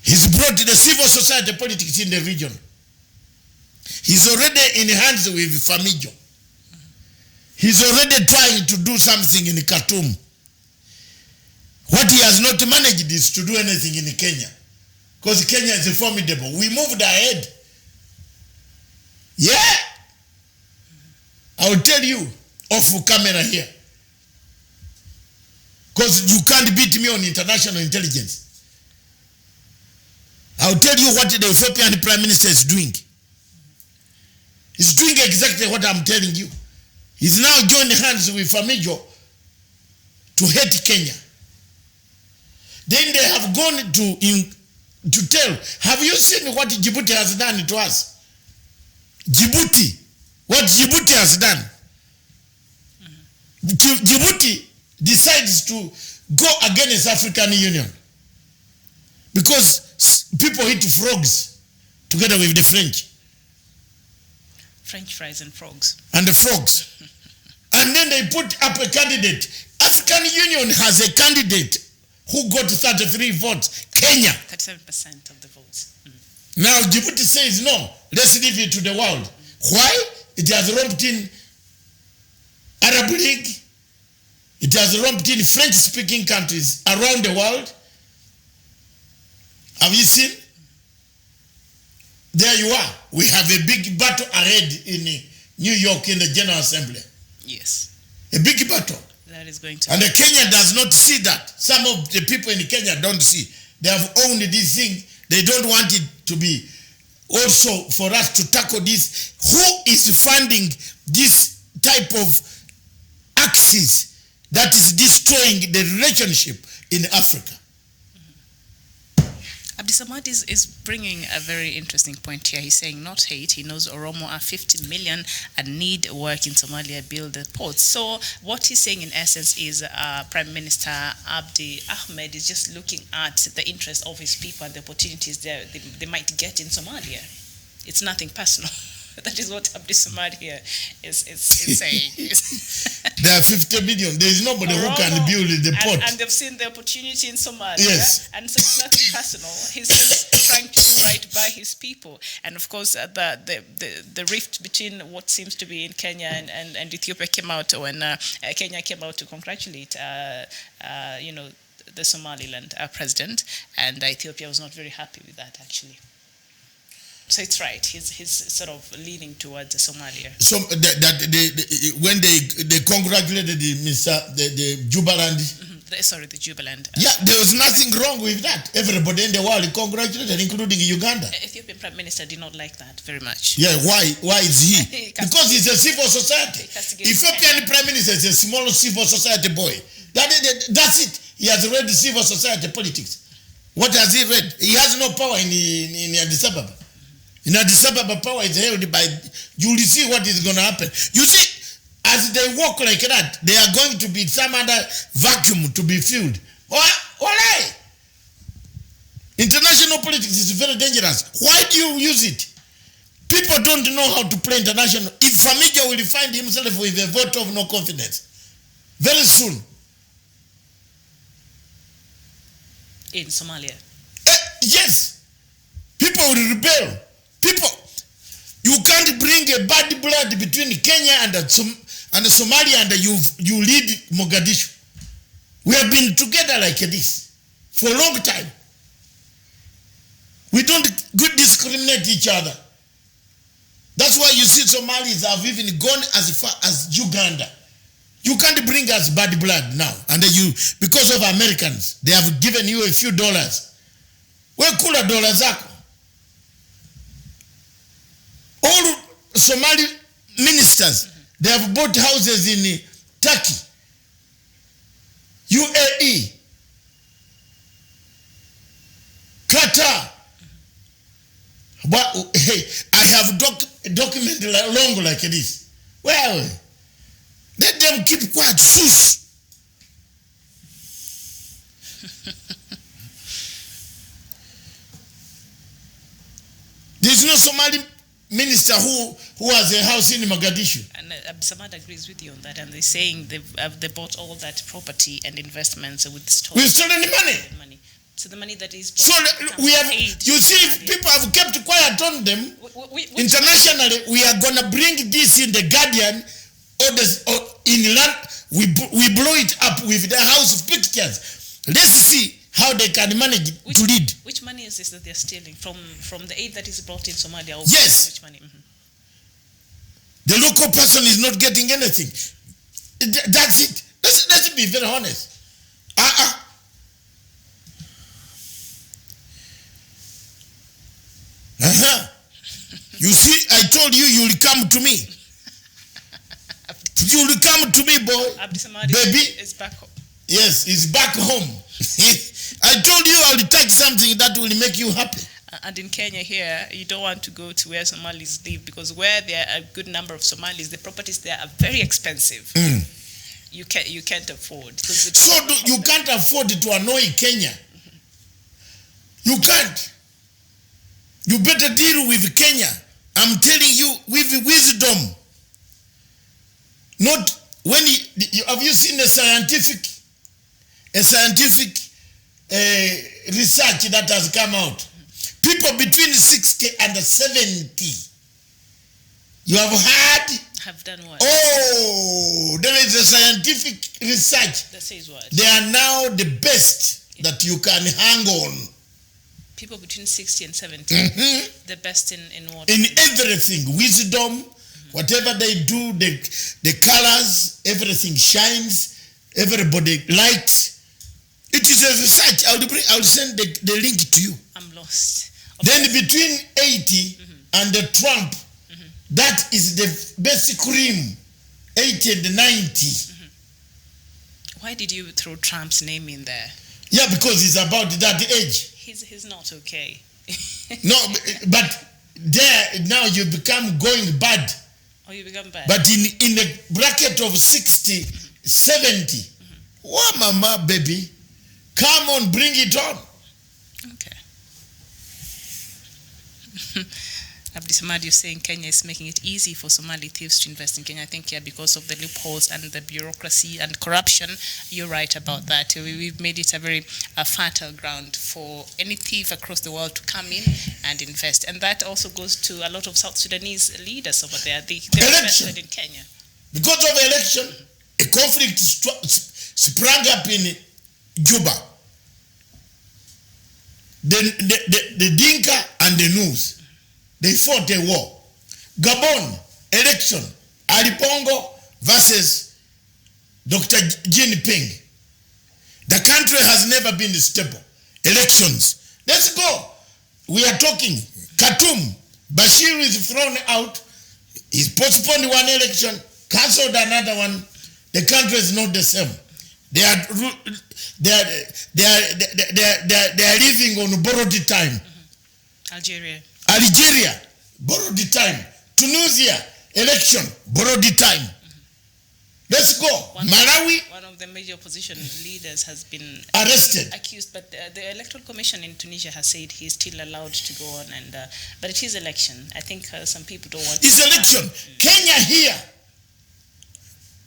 He's brought the civil society politics in the region. He's already in hands with Famijo. He's already trying to do something in Khartoum. What he has not managed is to do anything in Kenya. Because Kenya is formidable. We moved ahead. Yeah. I will tell you off camera here. Because you can't beat me on international intelligence. I'll tell you what the Ethiopian Prime Minister is doing. He's doing exactly what I'm telling you. He's now joining hands with Famijo to hate Kenya. Then they have gone to tell, have you seen what Djibouti has done to us? Djibouti, what Djibouti has done. Djibouti decides to go against African Union because people eat frogs together with the French. French fries and frogs. And the frogs. And then they put up a candidate. African Union has a candidate who got 33 votes. Kenya. 37% of the votes. Now Djibouti says no. Let's leave it to the world. Why? It has roped in Arab League. It has roped in French-speaking countries around the world. Have you seen? There you are. We have a big battle ahead in New York in the General Assembly. Yes. A big battle. That is going to. And the Kenya does not see that. Some of the people in Kenya don't see. They have owned this thing. They don't want it to be also for us to tackle this. Who is funding this type of axis that is destroying the relationship in Africa? Abdisamad is bringing a very interesting point here. He's saying not hate. He knows Oromo are 50 million and need work in Somalia, build the ports. So what he's saying in essence is Prime Minister Abiy Ahmed is just looking at the interest of his people and the opportunities they might get in Somalia. It's nothing personal. That is what Abdisamad here is saying. There are 50 million. There is nobody who can build the port. And they've seen the opportunity in Somalia. Yes. And so it's nothing personal. He's just trying to do right by his people. And of course, the rift between what seems to be in Kenya and Ethiopia came out when Kenya came out to congratulate, the Somaliland president. And Ethiopia was not very happy with that, actually. So it's right. He's sort of leaning towards Somalia. So when they congratulated the Jubaland. The Jubilant. Yeah, there was nothing wrong with that. Everybody in the world congratulated, including Uganda. Ethiopian Prime Minister did not like that very much. Yeah, why? Why is he? Because he's a civil society. Ethiopian Prime Minister is a small civil society boy. That's it. He has read civil society politics. What has he read? He has no power in Addis Ababa. In Addis Ababa, power is held by, you will see what is going to happen. You see, as they walk like that, there are going to be some other vacuum to be filled. Why? International politics is very dangerous. Why do you use it? People don't know how to play international. If Famijo will find himself with a vote of no confidence, very soon. In Somalia? Yes. People will rebel. You can't bring a bad blood between Kenya and Somalia and you lead Mogadishu. We have been together like this for a long time. We don't discriminate each other. That's why you see Somalis have even gone as far as Uganda. You can't bring us bad blood now. And because of Americans, they have given you a few dollars. Where kula dollars zako? All Somali ministers, they have bought houses in Turkey, UAE, Qatar. But hey, I have documented long like this. Well, let them keep quiet. Shush. There's no Somali minister who has a house in Mogadishu. And Abdisamad agrees with you on that, and they're saying they bought all that property and investments with stolen money. So the money that is bought. So we have, you see, if people have kept quiet on them, internationally, we are going to bring this in the Guardian or in land. We blow it up with the house of pictures. Let's see how they can manage to lead. Which money is this that they're stealing from the aid that is brought in Somalia? Yes. Which money? The local person is not getting anything. That's it. Let's be very honest. You see, I told you you'll come to me. You'll come to me, boy. Baby. Is back home. Yes, he's back home. I told you I'll touch something that will make you happy. And in Kenya here, you don't want to go to where Somalis live, because where there are a good number of Somalis, the properties there are very expensive. You can't afford. So you can't afford to annoy Kenya. You can't. You better deal with Kenya. I'm telling you with wisdom. Not when have you seen a scientific research that has come out? People between 60 and 70. You have heard? Have done what? Oh, there is a scientific research. That says what? They are now the best that you can hang on. People between 60 and 70. The best in what? In everything. Wisdom, whatever they do, the colors, everything shines, everybody lights. It is a research. I'll send the link to you. I'm lost. Then between 80 and the Trump, that is the best cream. 80 and 90. Why did you throw Trump's name in there? Yeah, because it's about that age. He's not okay. No, but there now you become going bad. Oh, you become bad. But in the bracket of 60, 70, oh, mama, baby, come on, bring it on. Okay. Abdi Samad, you're saying Kenya is making it easy for Somali thieves to invest in Kenya. I think, yeah, because of the loopholes and the bureaucracy and corruption. You're right about that. We've made it a very fertile ground for any thief across the world to come in and invest. And that also goes to a lot of South Sudanese leaders over there. They invested in Kenya. Because of election, a conflict sprang up in Juba. The Dinka and the Nus. They fought a war. Gabon, election. Ali Bongo versus Dr. Jinping. The country has never been stable. Elections. Let's go. We are talking. Khartoum. Bashir is thrown out. He's postponed one election, cancelled another one. The country is not the same. They are living on borrowed time. Algeria, borrowed time. Tunisia, election, borrowed time. Let's go. Malawi. One of the major opposition leaders has been arrested. Accused, but the Electoral Commission in Tunisia has said he's still allowed to go on. But it is election. I think some people don't want. It's election. Kenya here.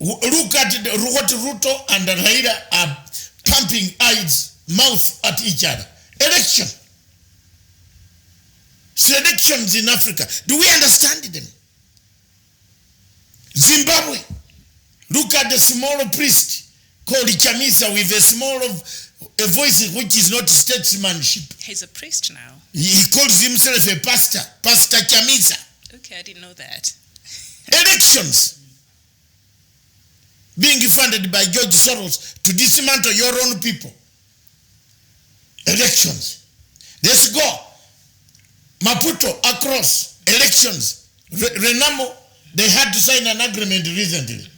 Look at what Ruto and Raila are pumping mouth at each other. Election. Selections in Africa. Do we understand them? Zimbabwe. Look at the small priest called Chamisa with a voice which is not statesmanship. He's a priest now. He calls himself a pastor. Pastor Chamisa. Okay, I didn't know that. Elections. Being funded by George Soros to dismantle your own people. Elections. Let's go. Maputo, across. Elections. Renamo, they had to sign an agreement recently.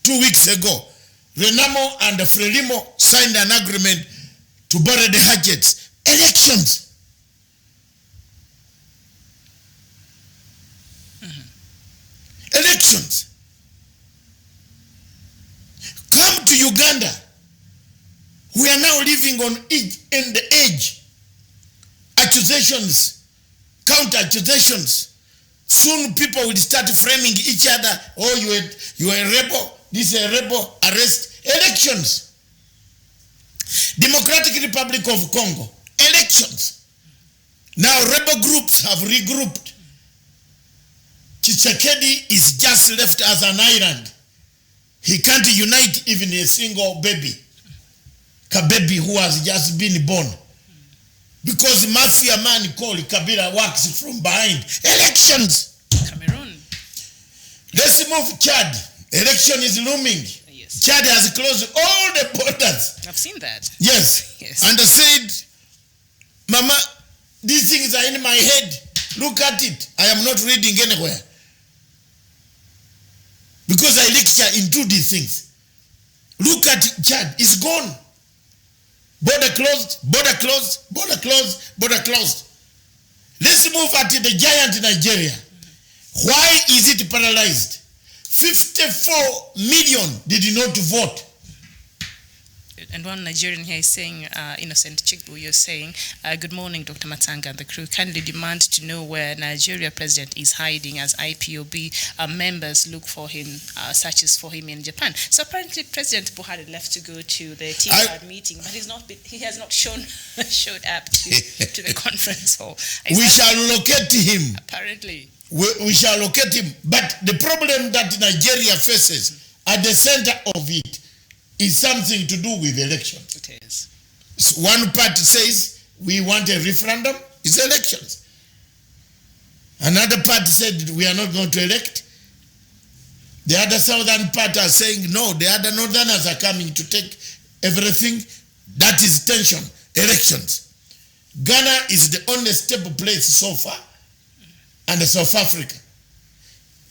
2 weeks ago. Renamo and Frelimo signed an agreement to bury the hatchets. Elections. Elections. Come to Uganda. We are now living on in the edge. Accusations, counter-accusations. Soon people will start framing each other. Oh, you are a rebel. This is a rebel. Arrest. Elections. Democratic Republic of Congo. Elections. Now rebel groups have regrouped. Tshisekedi is just left as an island. He can't unite even a single baby. Kababy who has just been born. Because mafia man called Kabila works from behind. Elections. Cameroon. Let's move Chad. Election is looming. Yes. Chad has closed all the borders. I've seen that. Yes. Yes. And I said, Mama, these things are in my head. Look at it. I am not reading anywhere. Because I lecture into these things. Look at Chad. It's gone. Border closed, border closed, border closed, border closed. Let's move at the giant Nigeria. Why is it paralyzed? 54 million did not vote. And one Nigerian here is saying, Innocent Chigbu, you're saying, good morning, Dr. Matanga and the crew. Kindly demand to know where Nigeria president is hiding as IPOB members look for him, searches for him in Japan. So apparently President Buhari left to go to the TCAD meeting, but he has not showed up to the conference hall. We shall locate him. Apparently. We shall locate him. But the problem that Nigeria faces at the center of it is something to do with elections. It is. So one party says we want a referendum, it's elections. Another party said we are not going to elect. The other southern party are saying no, the other northerners are coming to take everything. That is tension, elections. Ghana is the only stable place so far, and South Africa.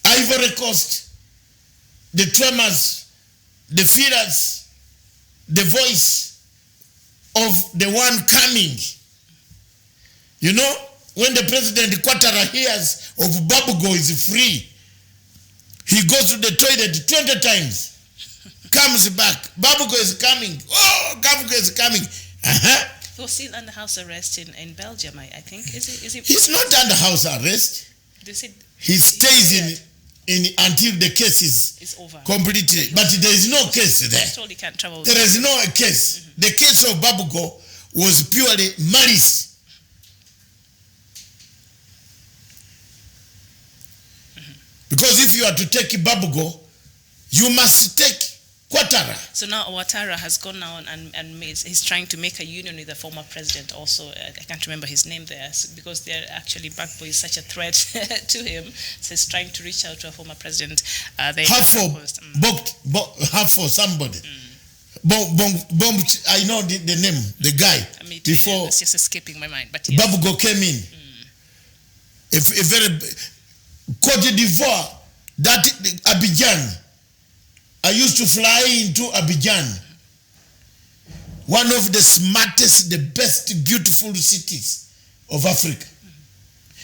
Ivory Coast, the tremors, the feelers, the voice of the one coming. You know, when the President Ouattara hears of Babugo is free, he goes to the toilet 20 times, comes back, Babugo is coming, oh, Babugo is coming. He was still under house arrest in Belgium, I think. Is he? He's not under house arrest. He stays in until the case is over. Completely. But there is no case there. Told he can't travel. There is no case. The case of Babugo was purely malice. Because if you are to take Babugo, you must take Ouattara. So now Ouattara has gone on and he's trying to make a union with the former president also. I can't remember his name there, because they're actually Gbagbo is such a threat to him. So he's trying to reach out to a former president. Half for somebody. I know the name, the guy. Before it's just escaping my mind. But yes. Babugo came in. A very Côte d'Ivoire, that Abidjan. I used to fly into Abidjan, one of the smartest, the best, beautiful cities of Africa.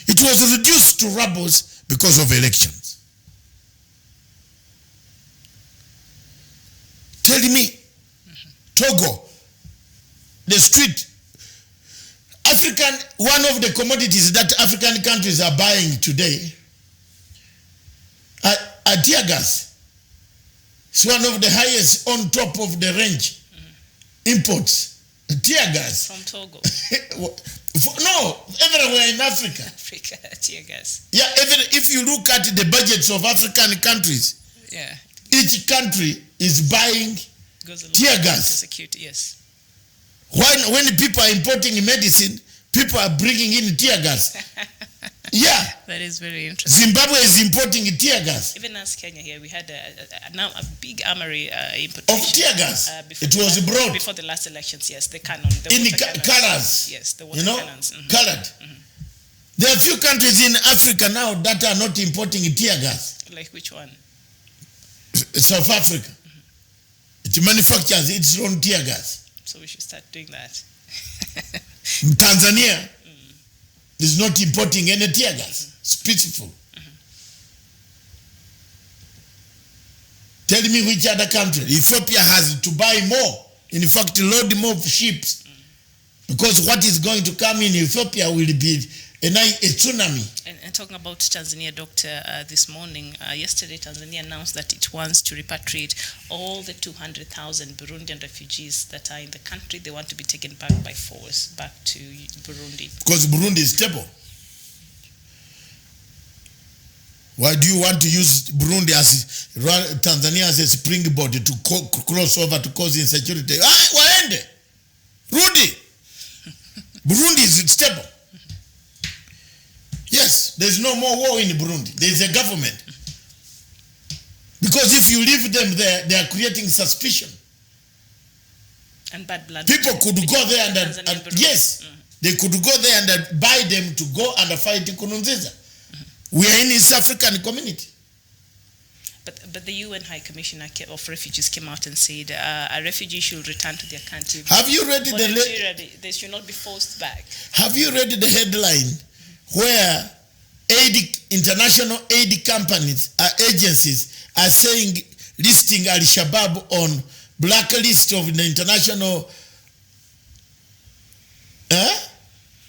It was reduced to rubble because of elections. Tell me, Togo, the street, one of the commodities that African countries are buying today are tear gas. It's one of the highest on top of the range imports. Tear gas. From Togo. No, everywhere in Africa. Africa, tear gas. Yeah, if you look at the budgets of African countries, yeah, each country is buying tear gas. To security, yes. When people are importing medicine, people are bringing in tear gas. Yeah. That is very interesting. Zimbabwe is importing tear gas. Even as Kenya here, we had now a big armory importation. Of tear gas. It was brought. Before the last elections, yes, the cannon. In colors. Yes, the water cannons. Colored. There are few countries in Africa now that are not importing tear gas. Like which one? South Africa. It manufactures its own tear gas. So we should start doing that. Tanzania is not importing any tear gas. It's peaceful. Tell me which other country. Ethiopia has to buy more. In fact, load more ships. Because what is going to come in Ethiopia will be a tsunami. And talking about Tanzania, Doctor, this morning, yesterday, Tanzania announced that it wants to repatriate all the 200,000 Burundian refugees that are in the country. They want to be taken back by force back to Burundi. Because Burundi is stable. Why do you want to use Burundi as Tanzania as a springboard to cross over to cause insecurity? Waende! Rundi! Burundi is stable. Yes, there's no more war in Burundi. There's a government. Because if you leave them there, they are creating suspicion. And bad blood. People could go there and yes. they could go there and buy them to go and fight Nkurunziza. We are in East African community. But the UN High Commissioner of Refugees came out and said a refugee should return to their country. Have you read they should not be forced back. Have you read the headline where international aid companies, agencies are saying, listing Al-Shabaab on blacklist of the international?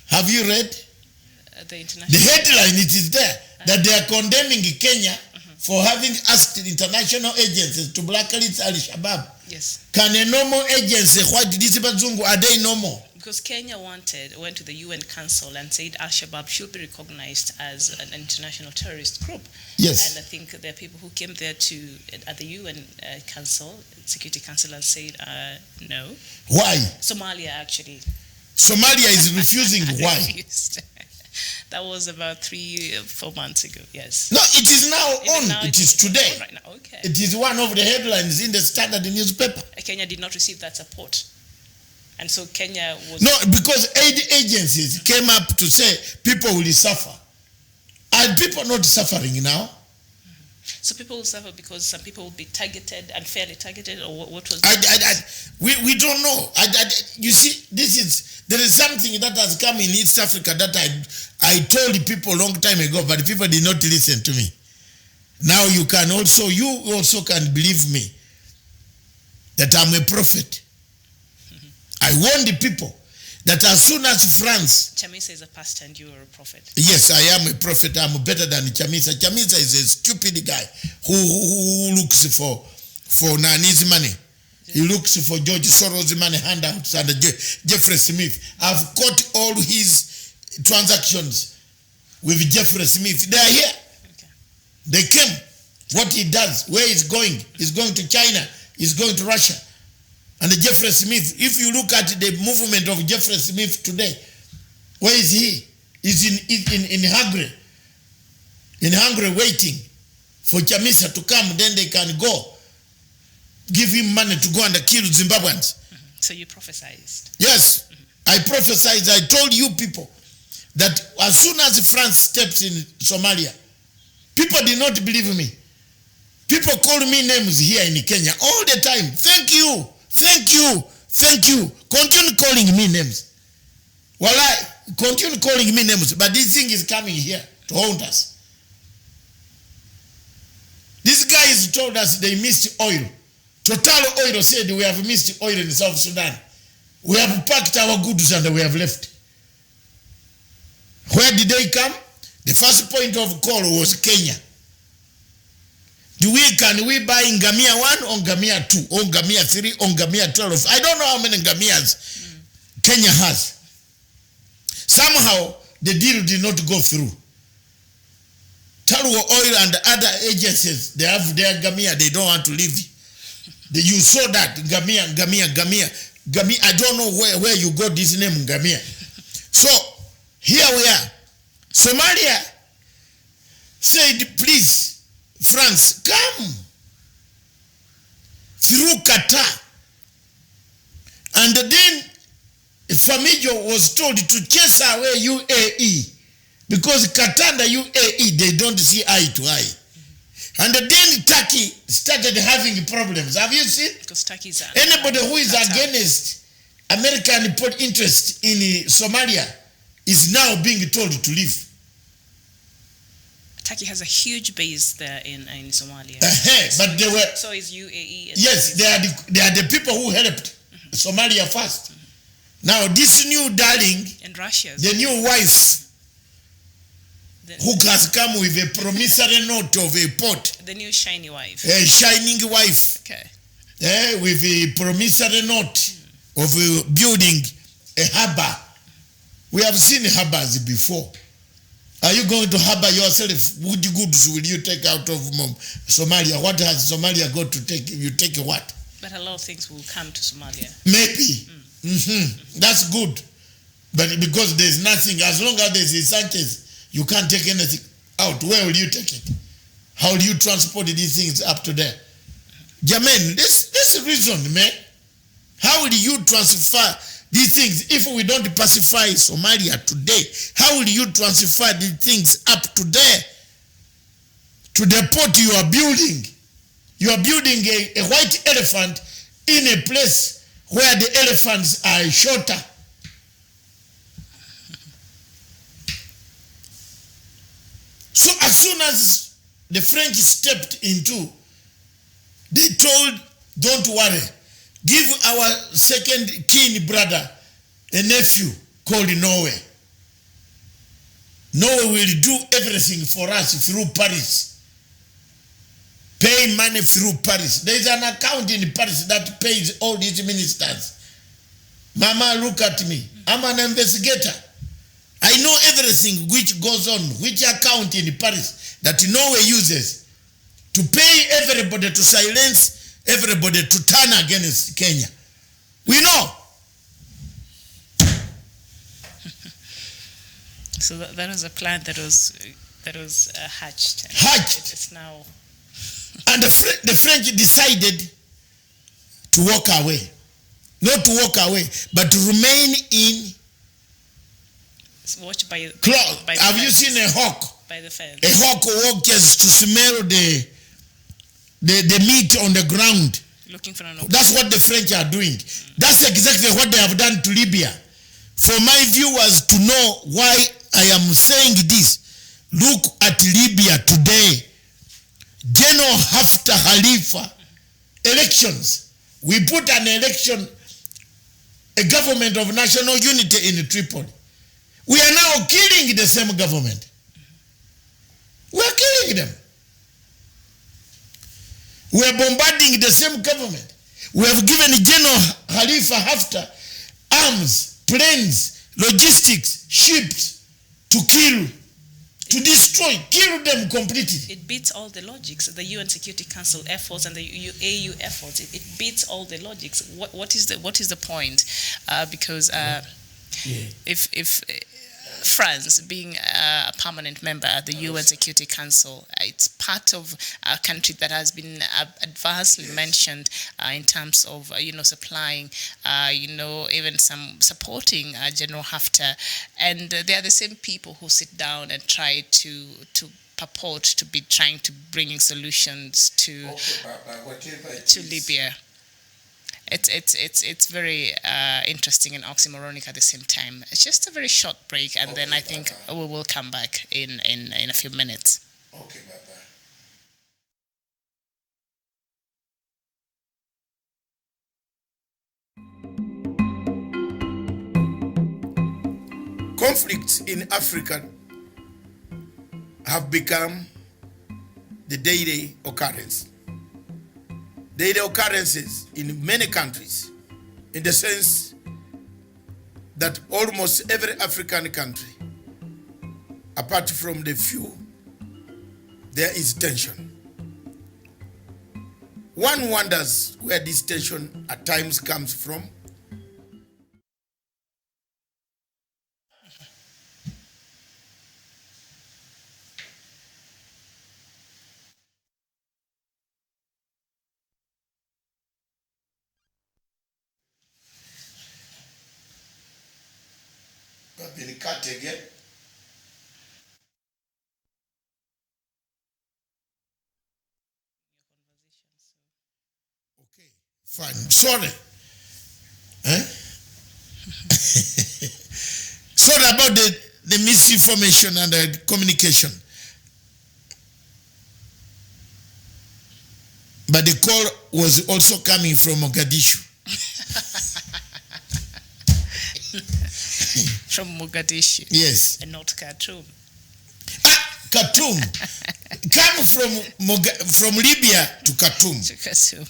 Have you read? The headline, it is there, that they are condemning Kenya for having asked international agencies to blacklist Al-Shabaab. Yes. Can a normal agency, what did Zungu, are they normal? Because Kenya went to the UN Council and said Al-Shabaab should be recognized as an international terrorist group. Yes. And I think there are people who came there at the UN Council, Security Council, and said no. Why? Somalia, actually. Somalia is refusing. Why? Refused. That was about 3-4 months ago, yes. No, it is now it is today. Right now, okay. It is one of the headlines in the Standard newspaper. Kenya did not receive that support. And so Kenya was... No, because aid agencies came up to say people will suffer. Are people not suffering now? So people will suffer because some people will be targeted, unfairly targeted, or what was... We don't know. You see, there is something that has come in East Africa that I told people a long time ago, but people did not listen to me. Now you also can believe me that I'm a prophet. I warn the people that as soon as France... Chamisa is a pastor and you are a prophet. Yes, I am a prophet. I'm better than Chamisa. Chamisa is a stupid guy who looks for Nani's money. He looks for George Soros' money handouts and Jeffrey Smith. I've caught all his transactions with Jeffrey Smith. They are here. Okay. They came. What he does, where he's going to China, he's going to Russia. And Jeffrey Smith, if you look at the movement of Jeffrey Smith today, where is he? He's in Hungary. In Hungary waiting for Chamisa to come, then they can go. Give him money to go and kill Zimbabweans. So you prophesied? Yes. I prophesied. I told you people that as soon as France steps in Somalia, people did not believe me. People call me names here in Kenya all the time. Thank you. Thank you. Thank you. Continue calling me names. Well, continue calling me names. But this thing is coming here to haunt us. These guys told us they missed oil. Total Oil said we have missed oil in South Sudan. We have packed our goods and we have left. Where did they come? The first point of call was Kenya. Can we buy Ngamia 1 or Ngamia 2 or Ngamia 3 or Ngamia 12? I don't know how many Ngamias Kenya has. Somehow the deal did not go through. Talwa Oil and other agencies, they have their Ngamia, they don't want to leave. You saw that Ngamia. I don't know where you got this name Ngamia. So here we are. Somalia said, please, France, come through Qatar. And then Famijo was told to chase away UAE because Qatar and the UAE, they don't see eye to eye. And then Turkey started having problems. Have you seen? Because Turkey's anybody who is against American interest in Somalia is now being told to leave. Turkey has a huge base there in Somalia. But they were. So is UAE. Yes, they are the people who helped Somalia first. Now this new darling and Russia, the new wife who has come with a promissory note of a port. The new shiny wife. A shining wife. Okay. With a promissory note of building a harbor. We have seen harbors before. Are you going to harbor yourself? What goods will you take out of Somalia? What has Somalia got to take? You take what? But a lot of things will come to Somalia. Maybe. That's good. But because there's nothing, as long as there's Sanchez, you can't take anything out. Where will you take it? How do you transport these things up to there? Jermaine, this reason, man. How will you transfer these things. If we don't pacify Somalia today, how will you transfer these things up to there? To the port you are building. You are building a white elephant in a place where the elephants are shorter. So as soon as the French stepped into, they told, don't worry, give our second kin brother a nephew called Norway. Norway will do everything for us through Paris. Pay money through Paris. There is an account in Paris that pays all these ministers. Mama, look at me. I'm an investigator. I know everything which goes on, which account in Paris that Norway uses to pay everybody, to silence everybody, to turn against Kenya. We know. So that was a plan that was hatched. Hatched. It's now. And the French decided to walk away. Not to walk away, but to remain in. Watched by cloth. By Have the you fence. seen a hawk? By the fence. A hawk walks to smell the meat on the ground. Looking for an That's what the French are doing. That's exactly what they have done to Libya. For my viewers to know why I am saying this, look at Libya today. General Haftar Khalifa, elections. We put an election, a government of national unity in Tripoli. We are now killing the same government. We are killing them. We are bombarding the same government. We have given General Khalifa Haftar arms, planes, logistics, ships to kill, to destroy, kill them completely. It beats all the logics. The UN Security Council efforts and the AU efforts. It beats all the logics. What is the point? Because if France, being a permanent member at the UN Security Council, it's part of a country that has been adversely mentioned in terms of supplying, even some supporting General Haftar, and they are the same people who sit down and try to purport to be trying to bringing solutions to Libya. It's very interesting and oxymoronic at the same time. It's just a very short break, and then I think we will come back in a few minutes. Okay, bye-bye. Conflicts in Africa have become the daily occurrence. Daily occurrences in many countries, in the sense that almost every African country, apart from the few, there is tension. One wonders where this tension at times comes from. Been cut again. Okay, fine. Sorry. Sorry about the misinformation and the communication. But the call was also coming from Mogadishu. From Mogadishu. Yes. And not Khartoum. Khartoum. Come from Libya to Khartoum. To Khartoum.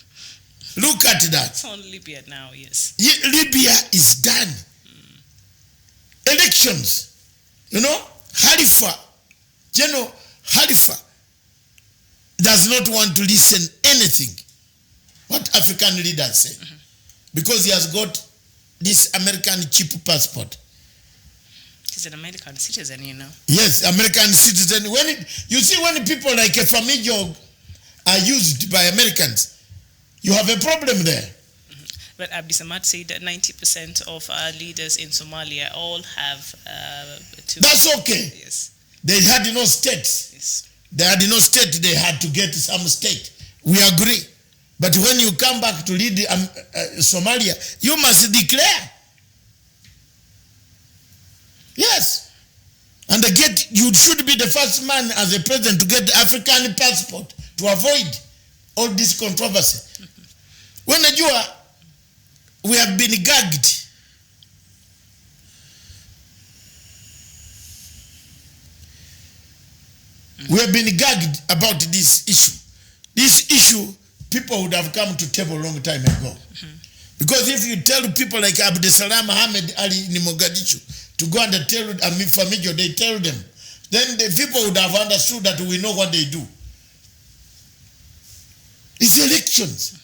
Look at that. It's on Libya now, yes. Libya is done. Elections. Khalifa, General Khalifa does not want to listen anything what African leaders say. Because he has got this American cheap passport. He's an American citizen, Yes, American citizen. When people like a Famijo are used by Americans, you have a problem there. But Abdisamad said that 90% of our leaders in Somalia all have That's okay. Yes. They had no state. Yes. They had no state, they had to get some state. We agree. But when you come back to lead Somalia, you must declare. Yes. And you should be the first man as a president to get the African passport to avoid all this controversy. When we have been gagged. We have been gagged about this issue. This issue, people would have come to table a long time ago. Because if you tell people like Abdesalam Ahmed Ali in Mogadishu to go and tell Famijo, they tell them, then the people would have understood that we know what they do. It's elections.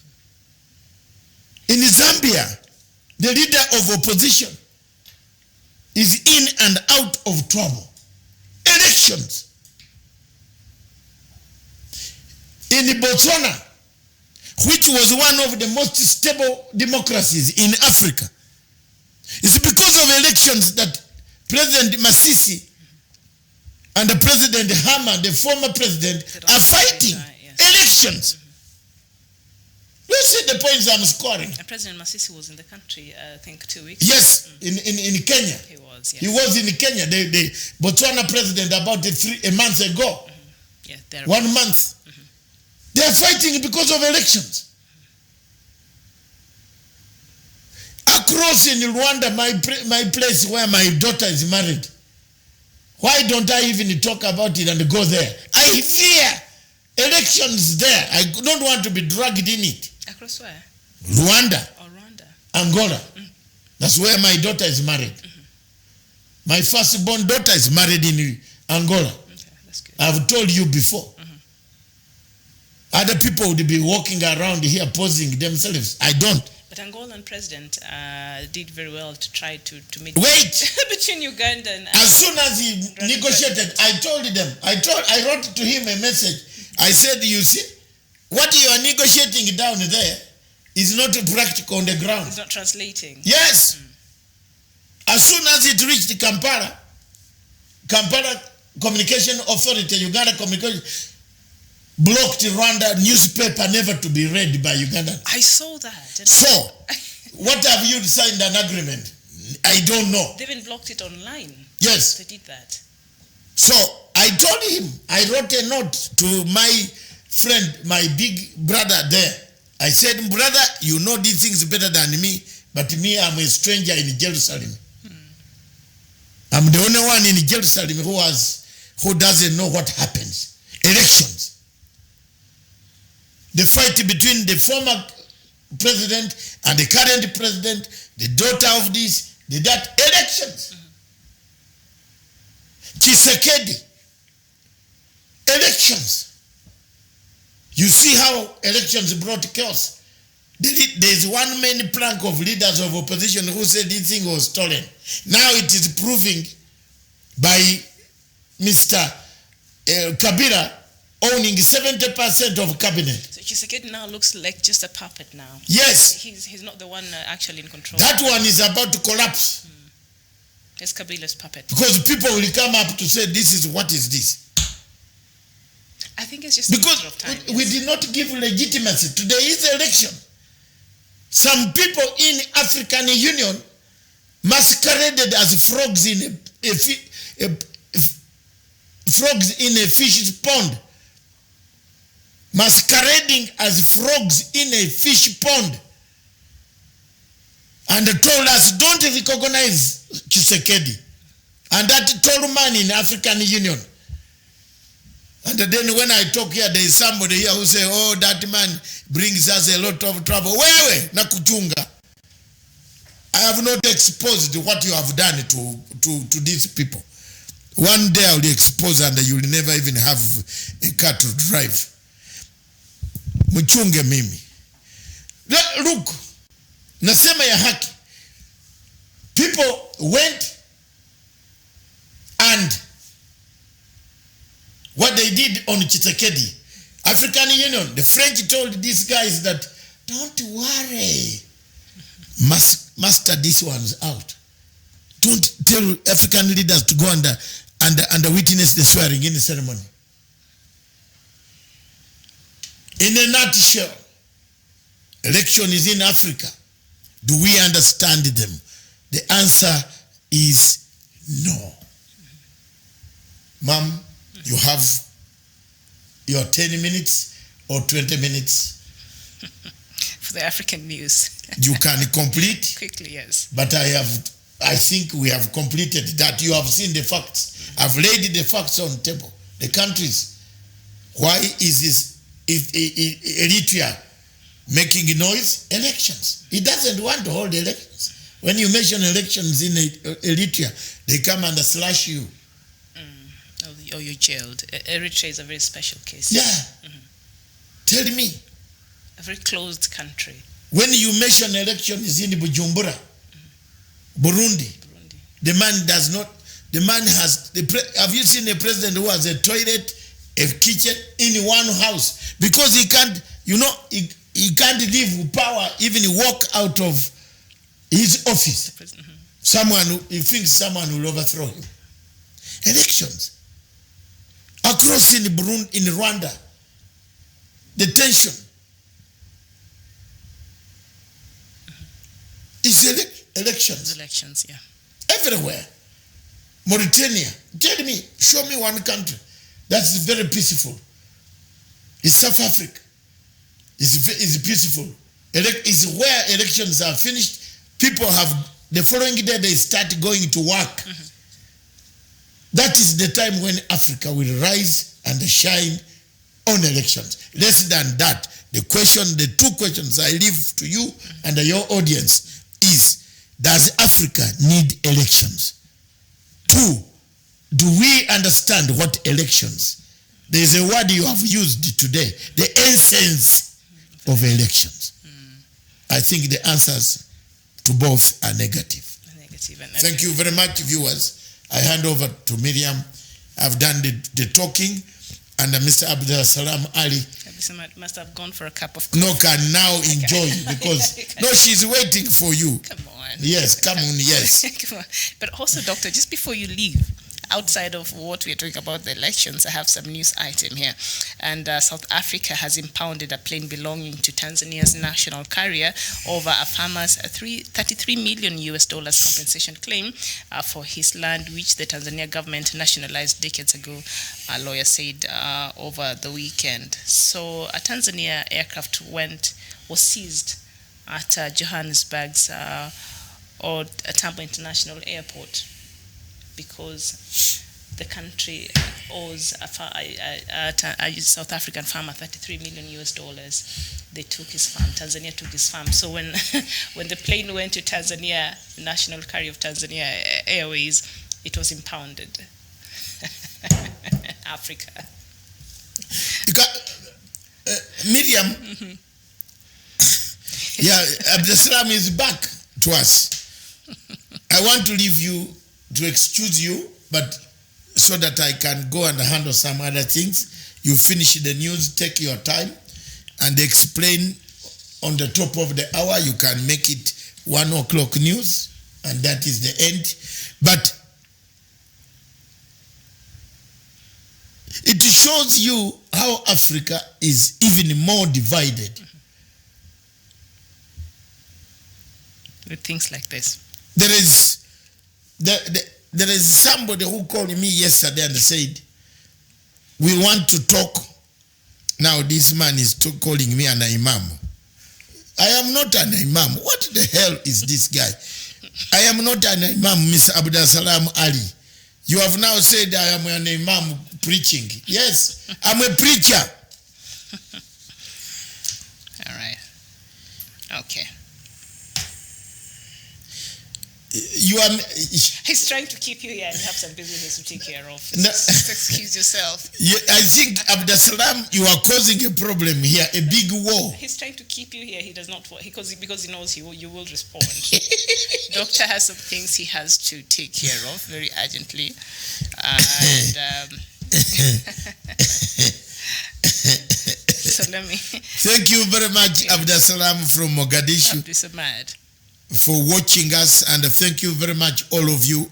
In Zambia, the leader of opposition is in and out of trouble. Elections. In Botswana, which was one of the most stable democracies in Africa, it's because of elections that President Masisi and the President Hama, the former president, are fighting. Elections. You see the points I'm scoring. President Masisi was in the country, I think, 2 weeks. Yes, in Kenya. He was, yes. He was in Kenya. The Botswana president about a month ago. Yeah, 1 month. They are fighting because of elections. Across in Rwanda, my place where my daughter is married, why don't I even talk about it and go there? I fear elections there. I don't want to be dragged in it. Across where? Rwanda. Oh, Rwanda. Angola. That's where my daughter is married. My firstborn daughter is married in Angola. Okay, that's good. I've told you before. Other people would be walking around here posing themselves. I don't. But Angolan president did very well to try to make Wait! between Uganda and as soon as he negotiated, I told them, I wrote to him a message. I said, you see, what you are negotiating down there is not practical on the ground. It's not translating. Yes. As soon as it reached Kampala Communication Authority, Uganda Communication, blocked Rwanda newspaper never to be read by Uganda. I saw that. So, what have you signed an agreement? I don't know. They even blocked it online. Yes. They did that. So, I told him, I wrote a note to my friend, my big brother there. I said, brother, you know these things better than me, but me, I'm a stranger in Jerusalem. I'm the only one in Jerusalem who doesn't know what happens. Elections. The fight between the former president and the current president, the daughter of this, that, elections. Tshisekedi, elections. You see how elections brought chaos. There's one main plank of leaders of opposition who said this thing was stolen. Now it is proving by Mr. Kabila owning 70% of cabinet. So Tshisekedi now looks like just a puppet now. Yes. He's not the one actually in control. That one is about to collapse. It's Kabila's puppet. Because people will come up to say, what is this? I think it's just a matter of time. Because we did not give legitimacy to this election. Some people in African Union masqueraded as frogs in a fish's pond. Masquerading as frogs in a fish pond. And told us, don't recognize Tshisekedi. And that tall man in African Union. And then when I talk here, there is somebody here who say, oh, that man brings us a lot of trouble. Wewe, nakuchunga. I have not exposed what you have done to these people. One day I will expose and you will never even have a car to drive. Mchunge mimi. Look, nasema ya haki. People went and what they did on Tshisekedi. African Union, the French told these guys that, don't worry. master these ones out. Don't tell African leaders to go and witness the swearing in ceremony. In a nutshell, election is in Africa. Do we understand them? The answer is no. Ma'am, you have your 10 minutes or 20 minutes. For the African news. You can complete. Quickly, yes. But I think we have completed that. You have seen the facts. I've laid the facts on the table. The countries. Why is this Eritrea making noise? Elections. It doesn't want to hold elections. When you mention elections in Eritrea, they come and slash you. Or you're jailed. Eritrea is a very special case. Yeah. Tell me. A very closed country. When you mention elections in Bujumbura, Burundi, the man does not, the man has, have you seen a president who has a toilet, a kitchen in one house? Because he can't, he can't leave with power, even walk out of his office. He thinks someone will overthrow him. Elections. Across in Burundi, in Rwanda, the tension is elections. Elections, yeah. Everywhere. Mauritania. Tell me, show me one country that's very peaceful. It's South Africa. It's peaceful. It's where elections are finished. People have, the following day they start going to work. That is the time when Africa will rise and shine on elections. Less than that, the two questions I leave to you and your audience is, does Africa need elections? 2, do we understand what elections? There is a word you have used today, the essence of elections. I think the answers to both are negative. Thank you very much, viewers. I hand over to Miriam. I've done the talking, and Mr. Abdul Salam Ali must have gone for a cup of coffee. No, can now enjoy because no, she's waiting for you. Come on. Yes, come on, yes. Come on. But also, Doctor, just before you leave, outside of what we're talking about, the elections, I have some news item here. And South Africa has impounded a plane belonging to Tanzania's national carrier over a farmer's $33 million compensation claim for his land, which the Tanzania government nationalized decades ago, a lawyer said over the weekend. So a Tanzania aircraft was seized at Johannesburg's or Tambo International Airport, because the country owes a South African farmer $33 million. They took his farm. Tanzania took his farm. So when the plane went to Tanzania, the national carrier of Tanzania Airways, it was impounded. Africa. Miriam, yeah, Abdeslam is back to us. I want to leave you, to excuse you, but so that I can go and handle some other things. You finish the news, take your time, and explain on the top of the hour. You can make it 1 o'clock news, and that is the end. But it shows you how Africa is even more divided. With things like this. There is somebody who called me yesterday and said, we want to talk. Now this man is calling me an imam. I am not an imam. What the hell is this guy? I am not an imam, Mr. Abdul Salam Ali. You have now said I am an imam preaching. Yes, I'm a preacher. All right. Okay. You are. He's trying to keep you here and have some business to take care of. Just excuse yourself. I think, Abdul Salam, you are causing a problem here, a big war. He's trying to keep you here. He does not want, because he knows you will respond. Doctor has some things he has to take care of very urgently. And so let me. Thank you very much, Abdul Salam from Mogadishu. Abdul Samad. for watching us, and thank you very much, all of you.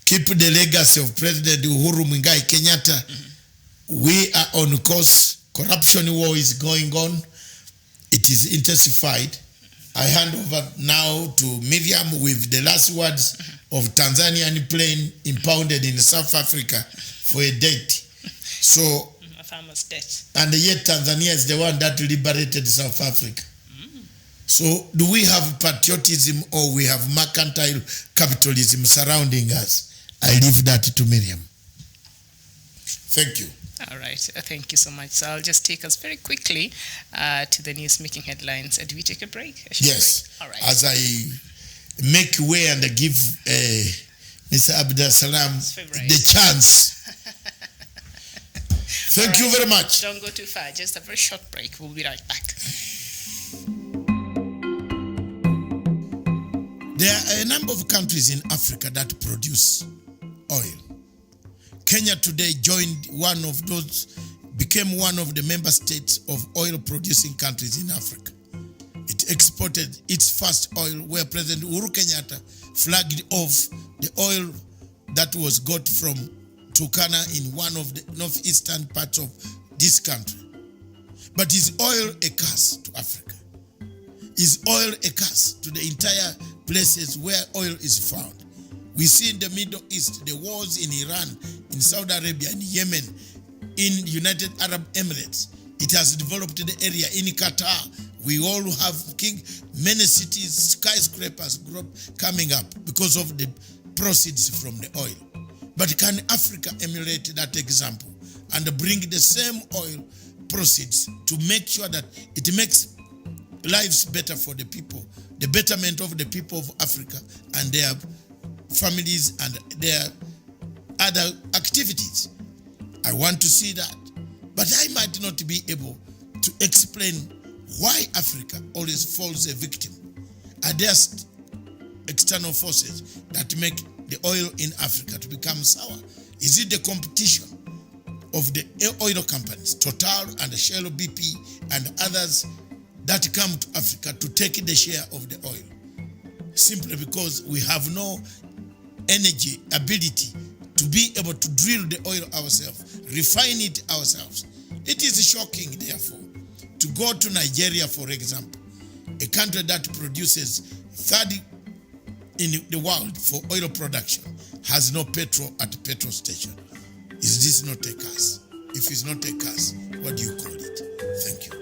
Keep the legacy of President Uhuru Kenyatta. We are on course. Corruption war is going on. It is intensified. I hand over now to Miriam with the last words of Tanzanian plane impounded in South Africa for a debt. So, a farmer's debt. And yet Tanzania is the one that liberated South Africa. So, do we have patriotism or we have mercantile capitalism surrounding us? I leave that to Miriam. Thank you. All right, thank you so much. So I'll just take us very quickly to the news-making headlines. Do we take a break? Yes. Break? All right. As I make way and I give Mr. Abdul Salam the chance. Thank you very much. Don't go too far. Just a very short break. We'll be right back. There are a number of countries in Africa that produce oil. Kenya today became one of the member states of oil-producing countries in Africa. It exported its first oil, where President Uhuru Kenyatta flagged off the oil that was got from Turkana in one of the northeastern parts of this country. But is oil a curse to Africa? Is oil a curse to the entire places where oil is found? We see in the Middle East, the wars in Iran, in Saudi Arabia, in Yemen, in United Arab Emirates. It has developed the area in Qatar. We all have many cities, skyscrapers coming up because of the proceeds from the oil. But can Africa emulate that example and bring the same oil proceeds to make sure that it makes lives better for the people, the betterment of the people of Africa and their families and their other activities? I want to see that. But I might not be able to explain why Africa always falls a victim. Are there external forces that make the oil in Africa to become sour? Is it the competition of the oil companies, Total and Shell BP and others that come to Africa to take the share of the oil? Simply because we have no energy, ability to be able to drill the oil ourselves, refine it ourselves. It is shocking, therefore, to go to Nigeria, for example, a country that produces third in the world for oil production, has no petrol at the petrol station. Is this not a curse? If it's not a curse, what do you call it? Thank you.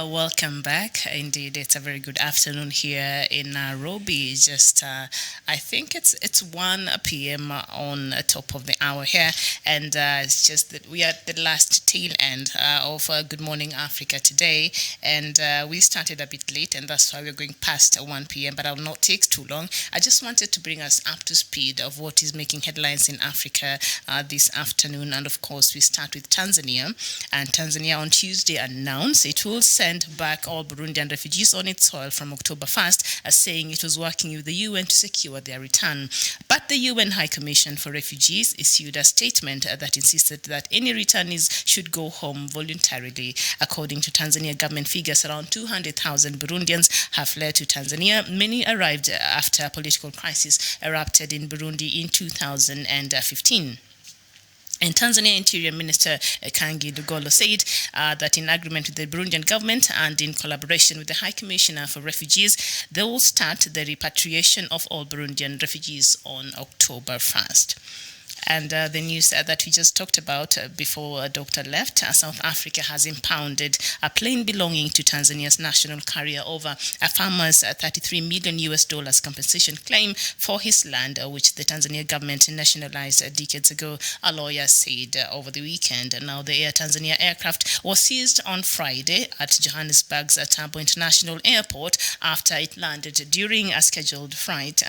Welcome back. Indeed, it's a very good afternoon here in Nairobi. Just, I think it's 1 p.m. on top of the hour here, and it's just that we are at the last tail end of Good Morning Africa today, and we started a bit late, and that's why we're going past 1 p.m. But I'll not take too long. I just wanted to bring us up to speed of what is making headlines in Africa this afternoon, and of course, we start with Tanzania. And Tanzania on Tuesday announced it will send back all Burundian refugees on its soil from October 1st, saying it was working with the UN to secure their return. But the UN High Commission for Refugees issued a statement that insisted that any returnees should go home voluntarily. According to Tanzania government figures, around 200,000 Burundians have fled to Tanzania. Many arrived after a political crisis erupted in Burundi in 2015. And Tanzania Interior Minister Kangi Lugolo said that in agreement with the Burundian government and in collaboration with the High Commissioner for Refugees, they will start the repatriation of all Burundian refugees on October 1st. And the news that we just talked about before Dr. left, South Africa has impounded a plane belonging to Tanzania's national carrier over a farmer's $33 million compensation claim for his land, which the Tanzania government nationalized decades ago, a lawyer said over the weekend. Now, the Air Tanzania aircraft was seized on Friday at Johannesburg's Tambo International Airport after it landed during a scheduled flight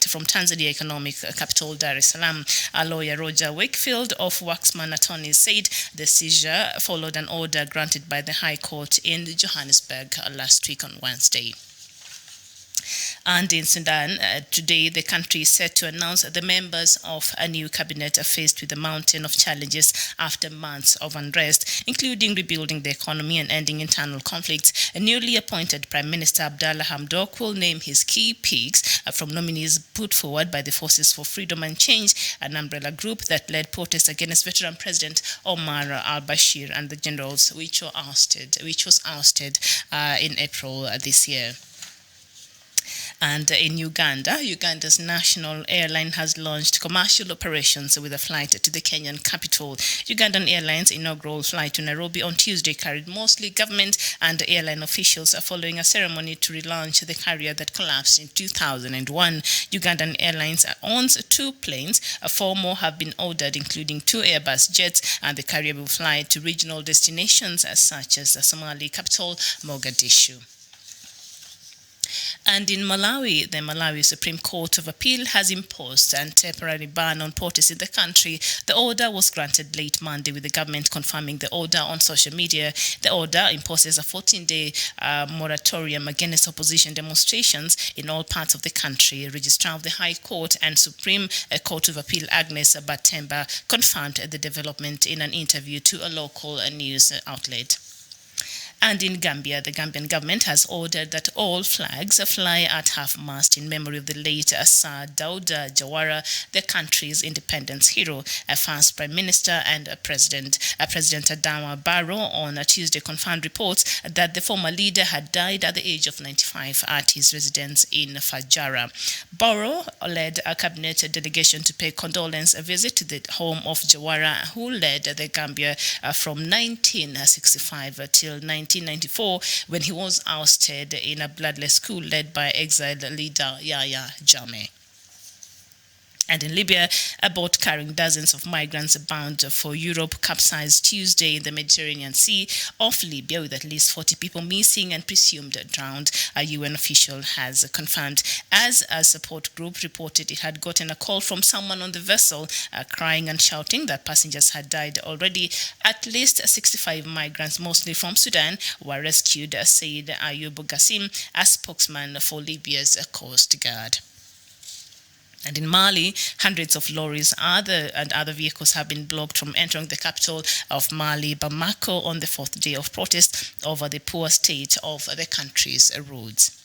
from Tanzania economic capital Dar es Salaam. Lawyer Roger Wakefield of Waxman Attorneys said the seizure followed an order granted by the High Court in Johannesburg last week on Wednesday. And in Sudan, today the country is set to announce the members of a new cabinet faced with a mountain of challenges after months of unrest, including rebuilding the economy and ending internal conflicts. A newly appointed Prime Minister Abdallah Hamdok will name his key picks from nominees put forward by the Forces for Freedom and Change, an umbrella group that led protests against veteran President Omar al-Bashir and the generals, which was ousted in April this year. And in Uganda, Uganda's national airline has launched commercial operations with a flight to the Kenyan capital. Ugandan Airlines' inaugural flight to Nairobi on Tuesday carried mostly government and airline officials following a ceremony to relaunch the carrier that collapsed in 2001. Ugandan Airlines owns 2 planes. 4 more have been ordered, including 2 Airbus jets, and the carrier will fly to regional destinations such as the Somali capital, Mogadishu. And in Malawi, the Malawi Supreme Court of Appeal has imposed a temporary ban on protests in the country. The order was granted late Monday, with the government confirming the order on social media. The order imposes a 14-day moratorium against opposition demonstrations in all parts of the country. Registrar of the High Court and Supreme Court of Appeal Agnes Batemba confirmed the development in an interview to a local news outlet. And in Gambia, the Gambian government has ordered that all flags fly at half-mast in memory of the late Sir Dawda Jawara, the country's independence hero. A first Prime Minister and President Adama Barrow on Tuesday confirmed reports that the former leader had died at the age of 95 at his residence in Fajara. Barrow led a cabinet delegation to pay condolence visit to the home of Jawara, who led the Gambia from 1965 till 1994, when he was ousted in a bloodless coup led by exiled leader Yahya Jammeh. And in Libya, a boat carrying dozens of migrants bound for Europe capsized Tuesday in the Mediterranean Sea off Libya, with at least 40 people missing and presumed drowned, a UN official has confirmed. As a support group reported it had gotten a call from someone on the vessel crying and shouting that passengers had died already. At least 65 migrants, mostly from Sudan, were rescued, said Ayub Gassim, a spokesman for Libya's Coast Guard. And in Mali, hundreds of lorries and other vehicles have been blocked from entering the capital of Mali, Bamako, on the 4th day of protest over the poor state of the country's roads.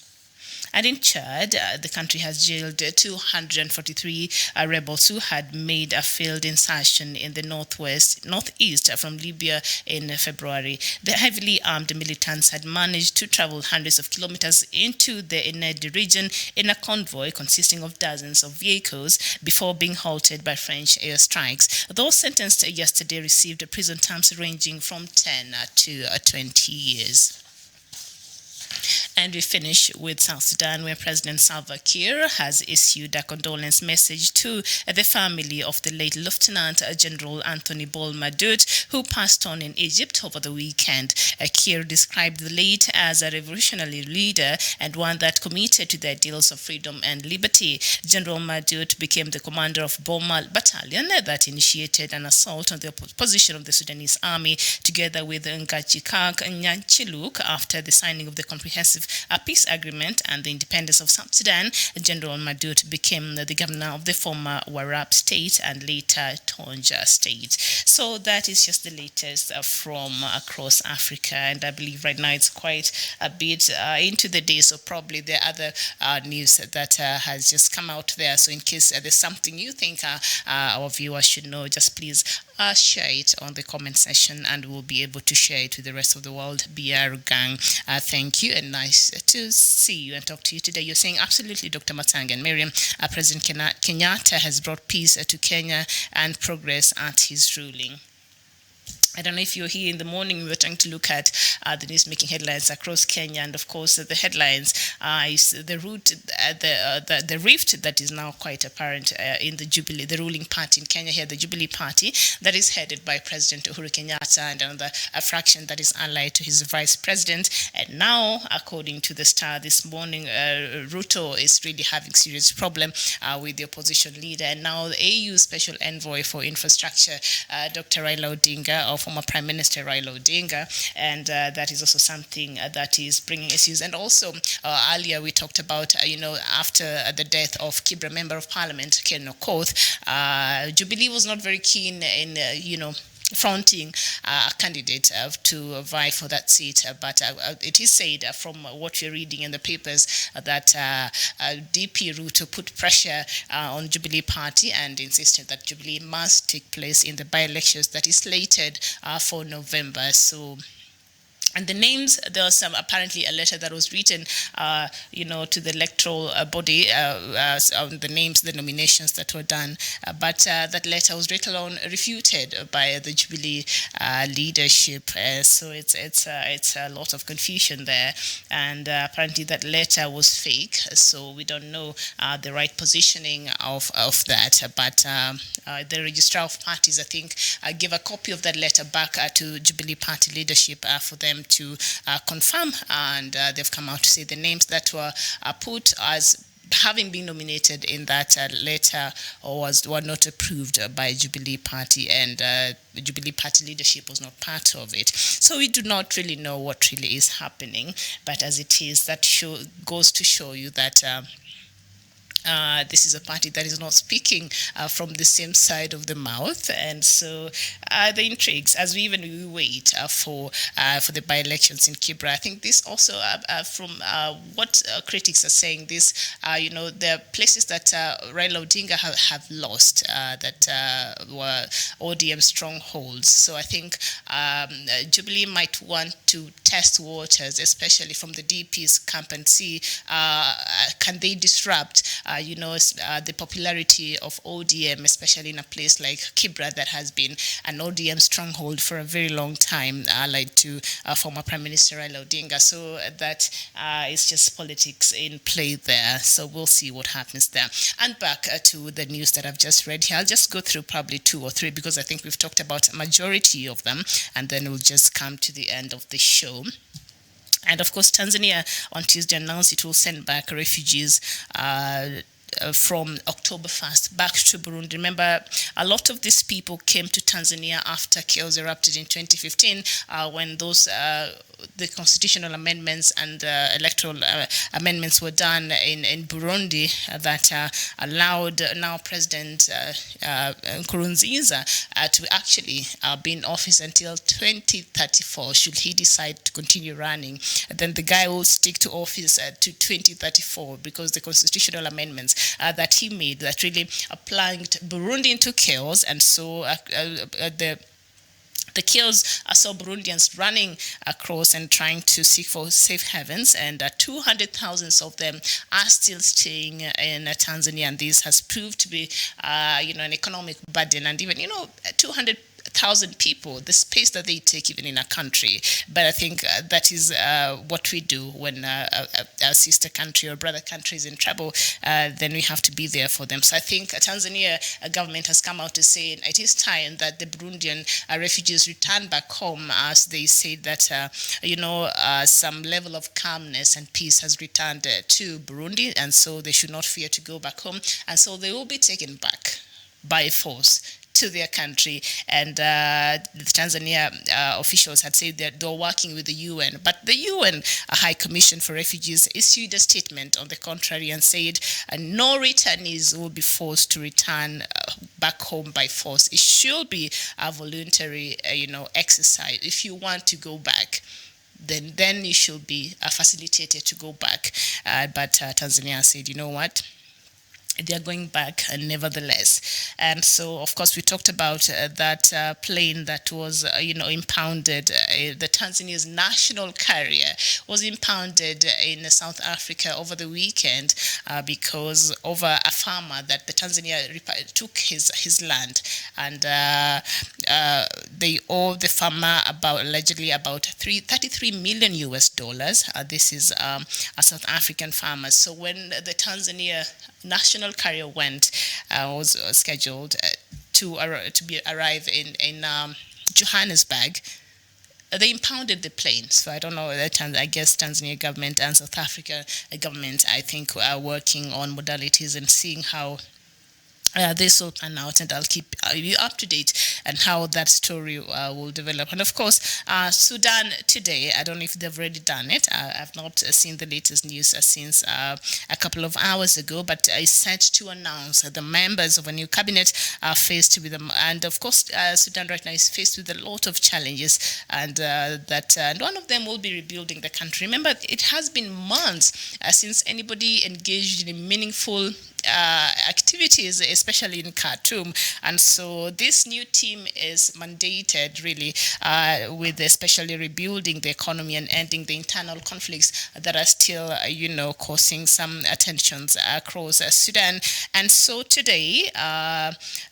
And in Chad, the country has jailed 243 rebels who had made a failed insertion in the northeast from Libya in February. The heavily armed militants had managed to travel hundreds of kilometers into the Ened region in a convoy consisting of dozens of vehicles before being halted by French airstrikes. Those sentenced yesterday received prison terms ranging from 10 to 20 years. And we finish with South Sudan, where President Salva Kiir has issued a condolence message to the family of the late Lieutenant General Anthony Bol Madut, who passed on in Egypt over the weekend. Kiir described the late as a revolutionary leader and one that committed to the ideals of freedom and liberty. General Madut became the commander of Bomal Battalion that initiated an assault on the position of the Sudanese army, together with Ngachikak Nyanchiluk, after the signing of the comprehensive peace agreement and the independence of South Sudan. General Madut became the governor of the former Warab state and later Tonja state. So that is just the latest from across Africa, and I believe right now it's quite a bit into the day, so probably there are other news that has just come out there. So in case there's something you think our viewers should know, just please share it on the comment section and we'll be able to share it with the rest of the world. BR gang, thank you and nice to see you and talk to you today. You're saying absolutely, Dr. Matang and Miriam. President Kenyatta has brought peace to Kenya and progress at his ruling. I don't know if you're here in the morning. We were trying to look at the news making headlines across Kenya, and of course the headlines is the rift that is now quite apparent in the Jubilee, the ruling party in Kenya here, the Jubilee party that is headed by President Uhuru Kenyatta and another fraction that is allied to his vice president. And now, according to the Star this morning, Ruto is really having serious problem with the opposition leader. And now the AU Special Envoy for Infrastructure, Dr. Raila Odinga of former Prime Minister Raila Odinga, and that is also something that is bringing issues. And also, earlier we talked about, after the death of Kibra Member of Parliament, Ken Okoth, Jubilee was not very keen in, fronting a candidate to vie for that seat. But it is said from what we're reading in the papers that DP Ruto put pressure on Jubilee Party and insisted that Jubilee must take place in the by-elections that is slated for November. So, and the names, there was apparently a letter that was written, to the electoral body, the names, the nominations that were done. But that letter was later on refuted by the Jubilee leadership. So it's a lot of confusion there. And apparently that letter was fake. So we don't know the right positioning of that. But the registrar of parties, I think, gave a copy of that letter back to Jubilee Party leadership for them to confirm, and they've come out to say the names that were put as having been nominated in that letter were not approved by Jubilee Party, and Jubilee Party leadership was not part of it. So we do not really know what really is happening, but as it is, that goes to show you that this is a party that is not speaking from the same side of the mouth, and so the intrigues as we wait for the by-elections in Kibra. I think this also from what critics are saying, this there are places that Raila Odinga have lost that were ODM strongholds. So I think Jubilee might want to test waters, especially from the DP's camp, and see can they disrupt the popularity of ODM, especially in a place like Kibra that has been an ODM stronghold for a very long time, allied to former Prime Minister Raila Odinga. So that is just politics in play there. So we'll see what happens there. And back to the news that I've just read here. I'll just go through probably 2 or 3 because I think we've talked about a majority of them, and then we'll just come to the end of the show. And of course, Tanzania on Tuesday announced it will send back refugees from October 1st back to Burundi. Remember, a lot of these people came to Tanzania after chaos erupted in 2015 when those the constitutional amendments and electoral amendments were done in Burundi that allowed now President Nkurunziza to actually be in office until 2034 should he decide to continue running. Then the guy will stick to office to 2034 because the constitutional amendments that he made that really plunged Burundi into chaos, and so the chaos saw Burundians running across and trying to seek for safe havens, and 200,000 of them are still staying in Tanzania, and this has proved to be, an economic burden, and even, 200,000 people, the space that they take even in a country. But I think that is what we do when our sister country or brother country is in trouble, then we have to be there for them. So I think Tanzania government has come out to say it is time that the Burundian refugees return back home, as they say that, some level of calmness and peace has returned to Burundi, and so they should not fear to go back home, and so they will be taken back by force to their country. And the Tanzania officials had said that they're working with the UN, but the UN High Commission for Refugees issued a statement on the contrary and said no returnees will be forced to return back home by force. It should be a voluntary exercise. If you want to go back, then you should be facilitated to go back. But Tanzania said, you know what? They are going back nevertheless. And so, of course, we talked about that plane that was, impounded. The Tanzania's national carrier was impounded in South Africa over the weekend because of a farmer that the Tanzania took his land, and they owe the farmer allegedly about $33 million US. This is a South African farmer. So when the Tanzania national carrier was scheduled to arrive in Johannesburg, they impounded the plane. So I don't know, I guess Tanzania government and South Africa government, I think, are working on modalities and seeing how this will pan out, and I'll keep you up to date and how that story will develop. And of course, Sudan today, I don't know if they've already done it. I've not seen the latest news since a couple of hours ago, but it's set to announce the members of a new cabinet are faced with them. And of course, Sudan right now is faced with a lot of challenges, and and one of them will be rebuilding the country. Remember, it has been months since anybody engaged in a meaningful activities, especially in Khartoum. And so this new team is mandated really with especially rebuilding the economy and ending the internal conflicts that are still, causing some tensions across Sudan. And so today,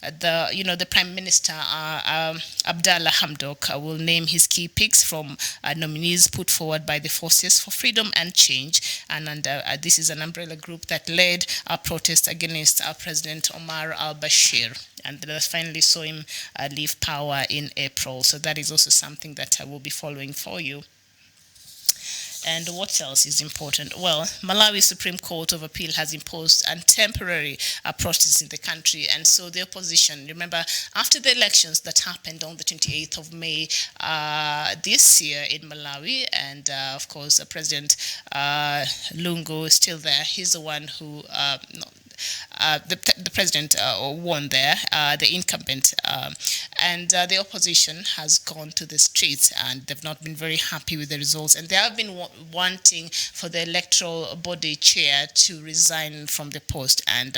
the Prime Minister, Abdallah Hamdok, will name his key picks from nominees put forward by the Forces for Freedom and Change. And this is an umbrella group that led a protest against our President Omar al-Bashir, and that finally saw him leave power in April. So that is also something that I will be following for you. And what else is important? Well, Malawi Supreme Court of Appeal has imposed a temporary protest in the country. And so the opposition, remember, after the elections that happened on the 28th of May this year in Malawi, and of course, President Lungu is still there. He's the one who... the president won there, the incumbent, and the opposition has gone to the streets, and they've not been very happy with the results, and they have been wanting for the electoral body chair to resign from the post, and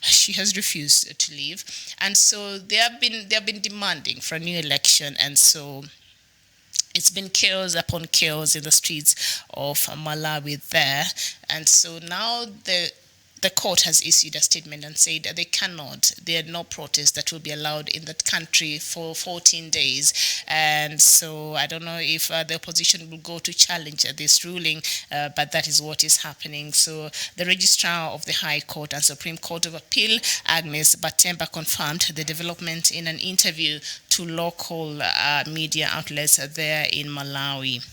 she has refused to leave, and so they have been demanding for a new election, and so it's been chaos upon chaos in the streets of Malawi there, and so now the court has issued a statement and said that there are no protests that will be allowed in that country for 14 days. And so I don't know if the opposition will go to challenge this ruling, but that is what is happening. So the Registrar of the High Court and Supreme Court of Appeal, Agnes Batemba, confirmed the development in an interview to local media outlets there in Malawi.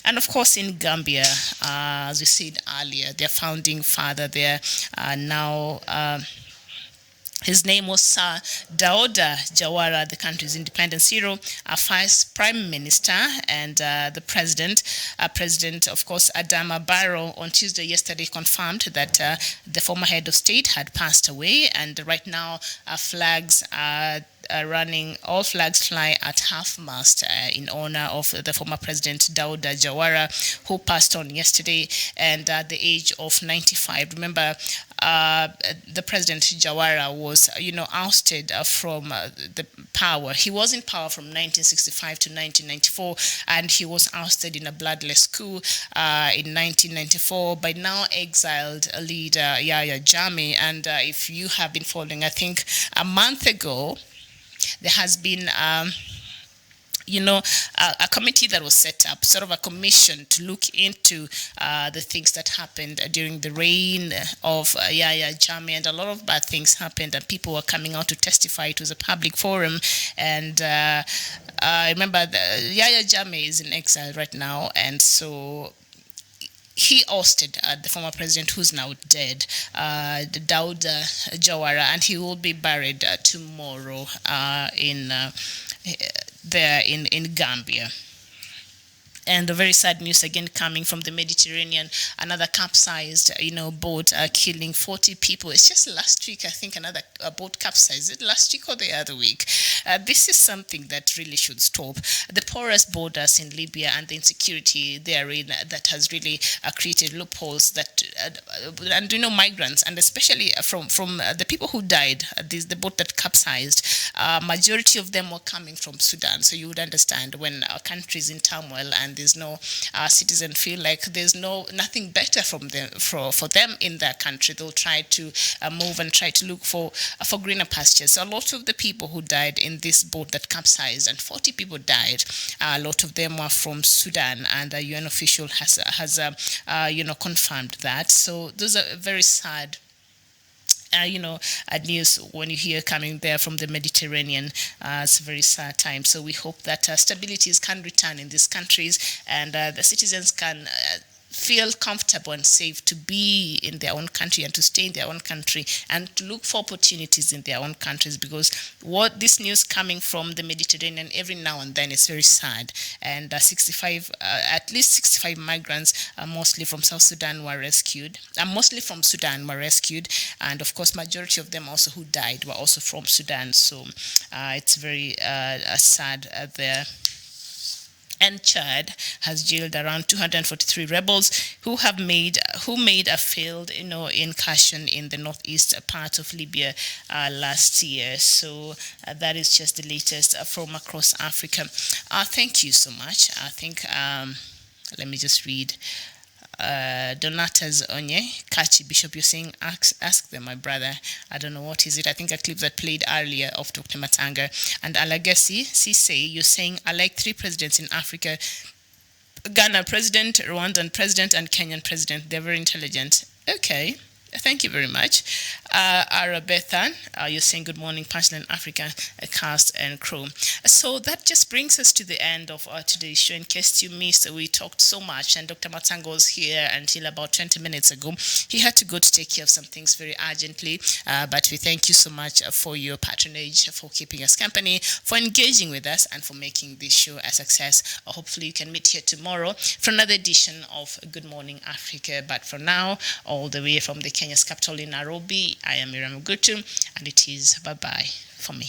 And of course, in Gambia, as we said earlier, their founding father there now... his name was Sir Dauda Jawara, the country's independence hero, our first prime minister, and the president, of course, Adama Barrow, on Tuesday yesterday confirmed that the former head of state had passed away, and right now flags are running, all flags fly at half-mast in honor of the former president Dauda Jawara, who passed on yesterday and at the age of 95. Remember, the president Jawara was, ousted from the power. He was in power from 1965 to 1994, and he was ousted in a bloodless coup in 1994 by now exiled leader Yahya Jammeh. And if you have been following, I think a month ago, there has been, a committee that was set up, sort of a commission to look into the things that happened during the reign of Yahya Jammeh, and a lot of bad things happened, and people were coming out to testify. It was a public forum, and I remember Yahya Jammeh is in exile right now, and so he ousted the former president, who's now dead, Dauda Jawara, and he will be buried tomorrow there in Gambia. And the very sad news again coming from the Mediterranean, another capsized, boat killing 40 people. It's just last week, I think, another boat capsized. Is it last week or the other week? This is something that really should stop. The porous borders in Libya and the insecurity therein that has really created loopholes that, migrants, and especially from the people who died, the boat that capsized, majority of them were coming from Sudan. So you would understand when our country is in turmoil and there's no citizen feel like there's nothing better from them for them in their country, they'll try to move and try to look for greener pastures. So a lot of the people who died in this boat that capsized, and 40 people died, a lot of them were from Sudan, and a UN official has confirmed that. So those are very sad news when you hear coming there from the Mediterranean. It's a very sad time. So we hope that stabilities can return in these countries, and the citizens can feel comfortable and safe to be in their own country and to stay in their own country and to look for opportunities in their own countries, because what this news coming from the Mediterranean every now and then is very sad. And at least 65 migrants, mostly from South Sudan, were rescued. Mostly from Sudan were rescued, and of course, majority of them also who died were also from Sudan. So it's very sad there. And Chad has jailed around 243 rebels who made a failed incursion in the northeast part of Libya last year. So that is just the latest from across Africa. Thank you so much. I think let me just read. Donatas Onye, Kachi Bishop, you're saying, ask them, my brother. I don't know what is it. I think a clip that played earlier of Dr. Matanga. And Alagesi Sise, you're saying, I like 3 presidents in Africa: Ghana president, Rwandan president, and Kenyan president. They're very intelligent. Okay. Thank you very much. Arabethan, you're saying good morning, Punchline Africa, Cast and Crew. So that just brings us to the end of today's show. In case you missed, we talked so much, and Dr. Matanga was here until about 20 minutes ago. He had to go to take care of some things very urgently, but we thank you so much for your patronage, for keeping us company, for engaging with us, and for making this show a success. Hopefully you can meet here tomorrow for another edition of Good Morning Africa. But for now, all the way from the Kenya's capital in Nairobi, I am Miriam Gutu, and it is bye-bye for me.